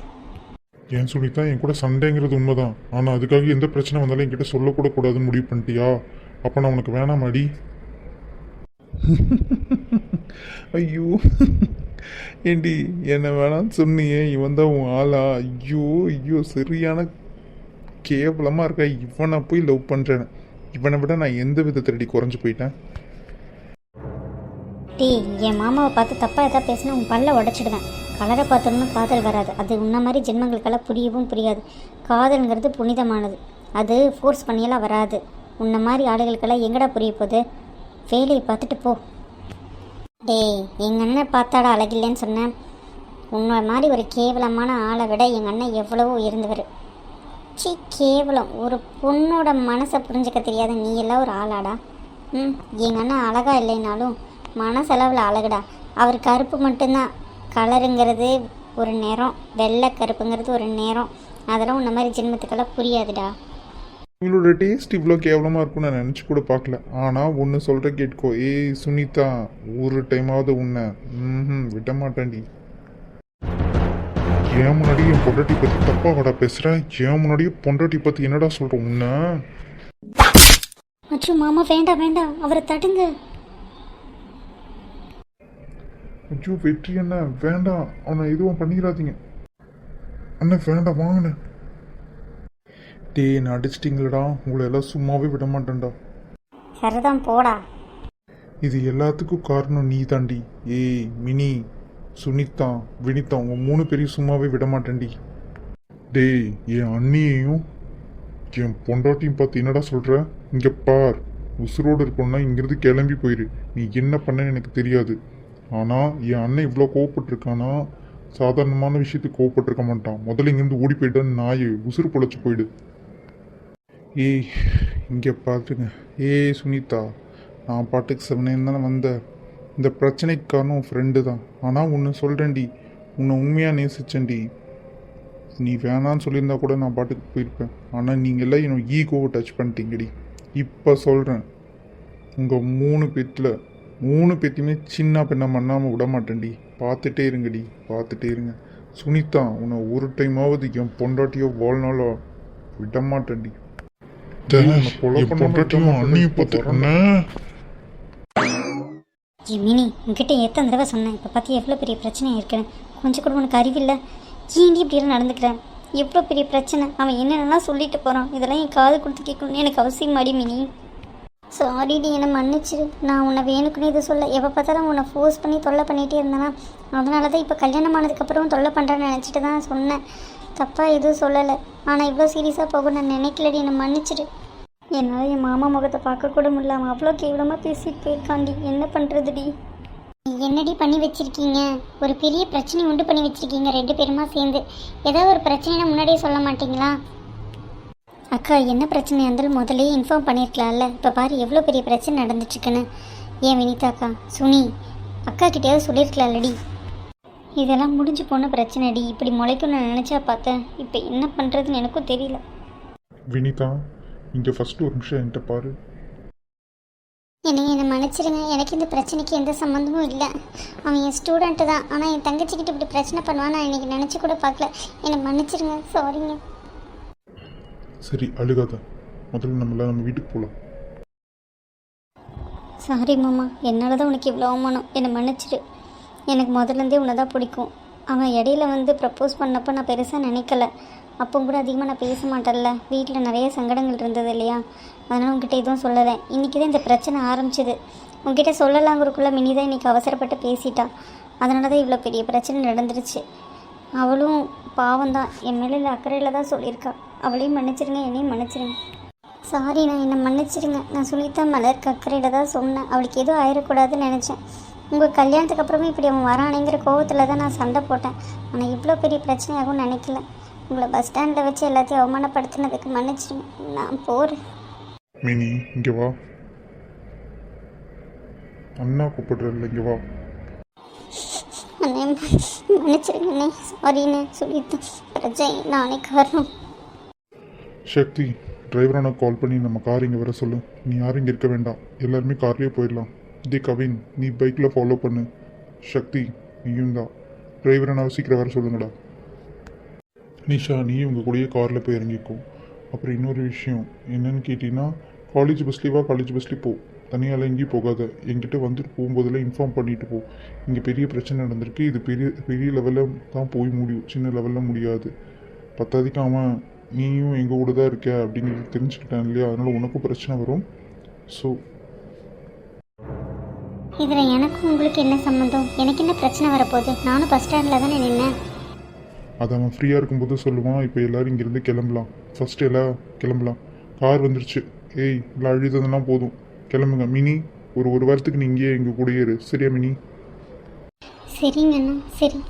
ஏன் சுனிதா, என் கூட சண்டைங்கிறது உண்மைதான். ஆனால் அதுக்காக எந்த பிரச்சனை வந்தாலும் என்கிட்ட சொல்லக்கூட கூடாதுன்னு முடிவு பண்ணிட்டியா? அப்போ நான் உனக்கு வேணாமாடி? ஐயோ ஏண்டி, என்ன வேணான்னு சொன்னியே, இவன் தான் உன் ஆளா? ஐயோ சரியான கேவலமாக இருக்கா. இவனை போய் லவ் பண்ணுறேன். இவனை விட நான் எந்த விதத்திலடி குறைஞ்சி போயிட்டேன்? டேய், என் மாமாவை பார்த்து தப்பாக எதாவது பேசினா உன் பல்ல உடச்சிடுவேன். கலரை பார்த்தோம்னா காதல் வராது. அது உன்ன மாதிரி ஜென்மங்களுக்கெல்லாம் புரியவும் புரியாது. காதல்ங்கிறது புனிதமானது. அது ஃபோர்ஸ் பண்ணியெல்லாம் வராது. உன்ன மாதிரி ஆளுகளுக்கெல்லாம் எங்கடா புரிய போகுது? வேலையை பார்த்துட்டு போ. டேய், எங்கள் அண்ணன் பார்த்தாடா அழகில்லைன்னு சொன்னேன். உன்னை மாதிரி ஒரு கேவலமான ஆளை விட எங்கள் அண்ணன் எவ்வளவோ இருந்தவர். சி கேவலம். ஒரு பொண்ணோட மனசை புரிஞ்சுக்க தெரியாத நீ எல்லாம் ஒரு ஆளாடா? எங்கள் அண்ணன் அழகா இல்லைனாலும் மனசளவில் அழகுடா. அவர் கருப்பு மட்டும்தான். கலருங்கிறது ஒரு நேரம், வெள்ளை கருப்புங்கிறது ஒரு நேரம். அதெல்லாம் உன்ன மாதிரி ஜென்மத்துக்கெல்லாம் புரியாதுடா. உங்களோட டேஸ்ட் இவ்வளோ கேவலமாக இருக்கும்னு நான் நினச்சி கூட பார்க்கல. ஆனால் ஒன்று சொல்கிற கேட்கோ. ஏய் சுனிதா, ஒரு டைமாவது உன்னை விட மாட்டேன்டி. ஏன் முன்னாடி என் பொண்டாட்டி பற்றி தப்பாக வாடா பேசுகிறேன்? ஏன் முன்னாடியே பொண்டாட்டி பற்றி என்னடா சொல்கிறேன் உன்னை? அச்சோ மாமா, வேண்டாம், அவரை தடுங்க. ஐயோ வெற்றி என்ன, வேண்டாம், அவனை எதுவும் பண்ணிடாதீங்க அண்ணன். வேண்டாம் வாங்கினேன். டேய், நான் அடிச்சிட்டிங்களடா. உங்களை எல்லாம் சும்மாவே விட மாட்டேன்டா. சரிதான் போடா. இது எல்லாத்துக்கும் காரணம் நீ தாண்டி. ஏய் மினி, சுனிதா, வினிதா, உங்க 3 பேரையும் சும்மாவே விட மாட்டேன்டி. டேய், என் அண்ணியையும் என் பொண்டாட்டியும் பார்த்து என்னடா சொல்ற? இங்க பார், உசுரோடு இருக்கணும்னா இங்கிருந்து கிளம்பி போயிரு. நீ என்ன பண்ணன்னு எனக்கு தெரியாது. ஆனால் என் அண்ணன் இவ்வளோ கோவப்பட்டிருக்கானா? சாதாரணமான விஷயத்துக்கு கோவப்பட்டிருக்க மாட்டான். முதல்ல இங்கேருந்து ஓடி போயிட்டான்னு நாய் உசுறு பொழைச்சி போயிடு. ஏய் இங்கே பார்த்துங்க. ஏய் சுனிதா, நான் பாட்டுக்கு செவனேன்னு தானே வந்தேன். இந்த பிரச்சனைக்கு காரணம் உன் ஃப்ரெண்டு தான். ஆனால் ஒன்று சொல்கிறேன்டி, உன்னை உண்மையாக நேசிச்சேன்டி. நீ வேணான்னு சொல்லியிருந்தா கூட நான் பாட்டுக்கு போயிருப்பேன். ஆனால் நீங்கள் எல்லாம் என்னோட ஈகோவை டச் பண்ணிட்டீங்கடி. இப்போ சொல்கிறேன், உங்கள் 3 பேத்தையுமே சின்ன பெண்ணை பண்ணாமல் விட மாட்டேன்டி. பார்த்துட்டே இருங்கடி, பார்த்துட்டே இருங்க. சுனிதா, உன்னை ஒரு டைமாவது என் பொண்டாட்டியோ வாழ்நாளோ விட மாட்டேன்டி. மினி, உங்ககிட்ட எத்தனை தடவை சொன்னேன். இப்போ பார்த்து எவ்வளோ பெரிய பிரச்சனை இருக்கிறேன். கொஞ்சம் கூட உனக்கு அறிவில்லை. ஏன்டி இப்படியெல்லாம் நடந்துக்கிறேன்? எவ்வளோ பெரிய பிரச்சனை. அவன் என்னென்னலாம் சொல்லிட்டு போகிறான். இதெல்லாம் என் காது கொடுத்து கேட்கணும்னு எனக்கு அவசியம் மாடி மினி. சாரிடி, என்னை மன்னிச்சிரு. நான் உன்னை வேணுக்குன்னு இதை சொல்ல. எப்போ பார்த்தாலும் உன்னை ஃபோர்ஸ் பண்ணி தொல்லை பண்ணிகிட்டே இருந்தேனா? அதனால தான் இப்போ கல்யாணம் ஆனதுக்கப்புறம் தொல்லை பண்ணுறேன்னு நினச்சிட்டு தான் சொன்னேன். தப்பாக எதுவும் சொல்லலை. ஆனால் இவ்வளோ சீரியஸாக போக நான் நினைக்கலடி. என்னை மன்னிச்சிரு. என்னால் என் மாமா முகத்தை பார்க்க கூட முடியல. அவன் அவ்வளோ கேவலமாக பேசிட்டு போயிருக்காண்டி. என்ன பண்ணுறதுடி? என்னடி பண்ணி வச்சுருக்கீங்க? ஒரு பெரிய பிரச்சனை உண்டு பண்ணி வச்சுருக்கீங்க 2 பேருமா சேர்ந்து. ஏதாவது ஒரு பிரச்சனைனா முன்னாடியே சொல்ல மாட்டிங்களா? அக்கா, என்ன பிரச்சனை இருந்தாலும் முதலே இன்ஃபார்ம் பண்ணியிருக்கலாம்ல. இப்போ பாரு எவ்வளோ பெரிய பிரச்சனை நடந்துட்டுருக்குன்னு. ஏன் வினிதாக்கா, சுனி அக்கா கிட்டேயாவது சொல்லியிருக்கலாம்லடி. இதெல்லாம் முடிஞ்சு போன பிரச்சனைடி. இப்படி முளைக்கும் நான் நினச்சா பார்த்தேன். இப்போ என்ன பண்ணுறதுன்னு எனக்கும் தெரியல. வினிதா, இங்கே ஃபஸ்ட்டு ஒரு நிமிஷம் என்கிட்ட பாரு. என்னை மன்னிச்சிடுங்க. எனக்கு இந்த பிரச்சனைக்கு எந்த சம்மந்தமும் இல்லை. அவன் என் ஸ்டூடெண்ட்டு தான். ஆனால் என் தங்கச்சிக்கிட்ட இப்படி பிரச்சனை பண்ணுவான்னு நான் இன்றைக்கி நினச்சி கூட பார்க்கல. என்னை மன்னிச்சிடுங்க. சாரிங்க. சரி அழுகாத, முதல்ல நம்ம வீட்டுக்கு போகலாம். சாரி மாமா, என்னால் தான் உனக்கு இவ்வளோ அவமானம். என்னை மன்னிச்சிடு. எனக்கு முதல்லேருந்தே உன்னை தான் பிடிக்கும். அவன் இடையில வந்து ப்ரப்போஸ் பண்ணப்போ நான் பெருசாக நினைக்கல. அப்போ கூட அதிகமாக நான் பேச மாட்டேன்ல. வீட்டில் நிறைய சங்கடங்கள் இருந்தது இல்லையா, அதனால் உங்ககிட்ட எதுவும் சொல்லலை. இன்றைக்கி தான் இந்த பிரச்சனை ஆரம்பிச்சிது. உங்ககிட்ட சொல்லலாங்கிறக்குள்ளே மினி தான் இன்றைக்கி அவசரப்பட்டு பேசிட்டா. அதனால தான் இவ்வளோ பெரிய பிரச்சனை நடந்துருச்சு. அவளும் பாவம் தான், என் மேலே அக்கறையில் தான் சொல்லியிருக்கா. அவளையும் மன்னிச்சிடுங்க, என்னையும் மன்னிச்சிடுங்க. சாரி, நான் என்னை மன்னிச்சிடுங்க. நான் சுனிதா மலருக்கு அக்கறையில் தான் சொன்னேன். அவளுக்கு எதுவும் ஆயிடக்கூடாதுன்னு நினச்சேன். உங்கள் கல்யாணத்துக்கு அப்புறமே இப்படி அவன் வரானுங்கிற கோவத்தில் தான் நான் சண்டை போட்டேன். ஆனால் இவ்வளோ பெரிய பிரச்சனையாகவும் நினைக்கல. உங்களை பஸ் ஸ்டாண்டில் வச்சு எல்லாத்தையும் அவமானப்படுத்தினதுக்கு மன்னிச்சிடுங்க. நான் போகிறேன். மினி இங்கே வா, அண்ணா கூப்பிடுறல, இங்கே வா. அண்ணே மன்னிச்சிடுங்கண்ணே. சாரிண்ணே. சொல்லிட்டு பிரச்சனை நானே காரணம். சக்தி, டிரைவரான கால் பண்ணி நம்ம கார் இங்கே வர சொல்லு. நீ யாரும் இங்கே இருக்க வேண்டாம், எல்லாருமே கார்லேயே போயிடலாம். கவின், நீ பைக்கில் ஃபாலோ பண்ணு. சக்தி, நீயும் தான் டிரைவரை சீக்கிரம் வர சொல்லுங்கடா. நிஷா, நீயும் உங்கள் கூடயே காரில் போய் இறங்கிக்கோ. அப்புறம் இன்னொரு விஷயம் என்னன்னு கேட்டிங்கன்னா, காலேஜ் பஸ்லேயே வா, காலேஜ் பஸ்லேயே போ. தனியால் எங்கேயும் போகாத. என்கிட்ட வந்துட்டு போகும்போதெல்லாம் இன்ஃபார்ம் பண்ணிட்டு போ. இங்கே பெரிய பிரச்சனை நடந்திருக்கு. இது பெரிய பெரிய லெவலில் தான் போய் முடியும், சின்ன லெவலில் முடியாது. பத்தாதிக்கு அவன் நீயும் எங்கள் கூட தான் இருக்க அப்படிங்கிறது தெரிஞ்சுக்கிட்டான் இல்லையா, அதனால் உனக்கும் பிரச்சனை வரும். ஸோ இதில் எனக்கும் உங்களுக்கு என்ன சம்மந்தம்? எனக்கு என்ன பிரச்சனை வரப்போகுது? நானும் பஸ் ஸ்டாண்டில் தானே நின்னேன். அதை அவன் ஃப்ரீயாக இருக்கும்போது சொல்லுவான். இப்போ எல்லோரும் இங்கேருந்து கிளம்பலாம். ஃபஸ்ட்டு எல்லாம் கிளம்பலாம். கார் வந்துருச்சு. ஏய், எல்லாம் அழுததெல்லாம் போதும், கிளம்புங்க. மினி, ஒரு வாரத்துக்கு நீ இங்கேயே எங்கள் கூடயே இரு. சரியா மினி? சரிங்கண்ணா, சரி.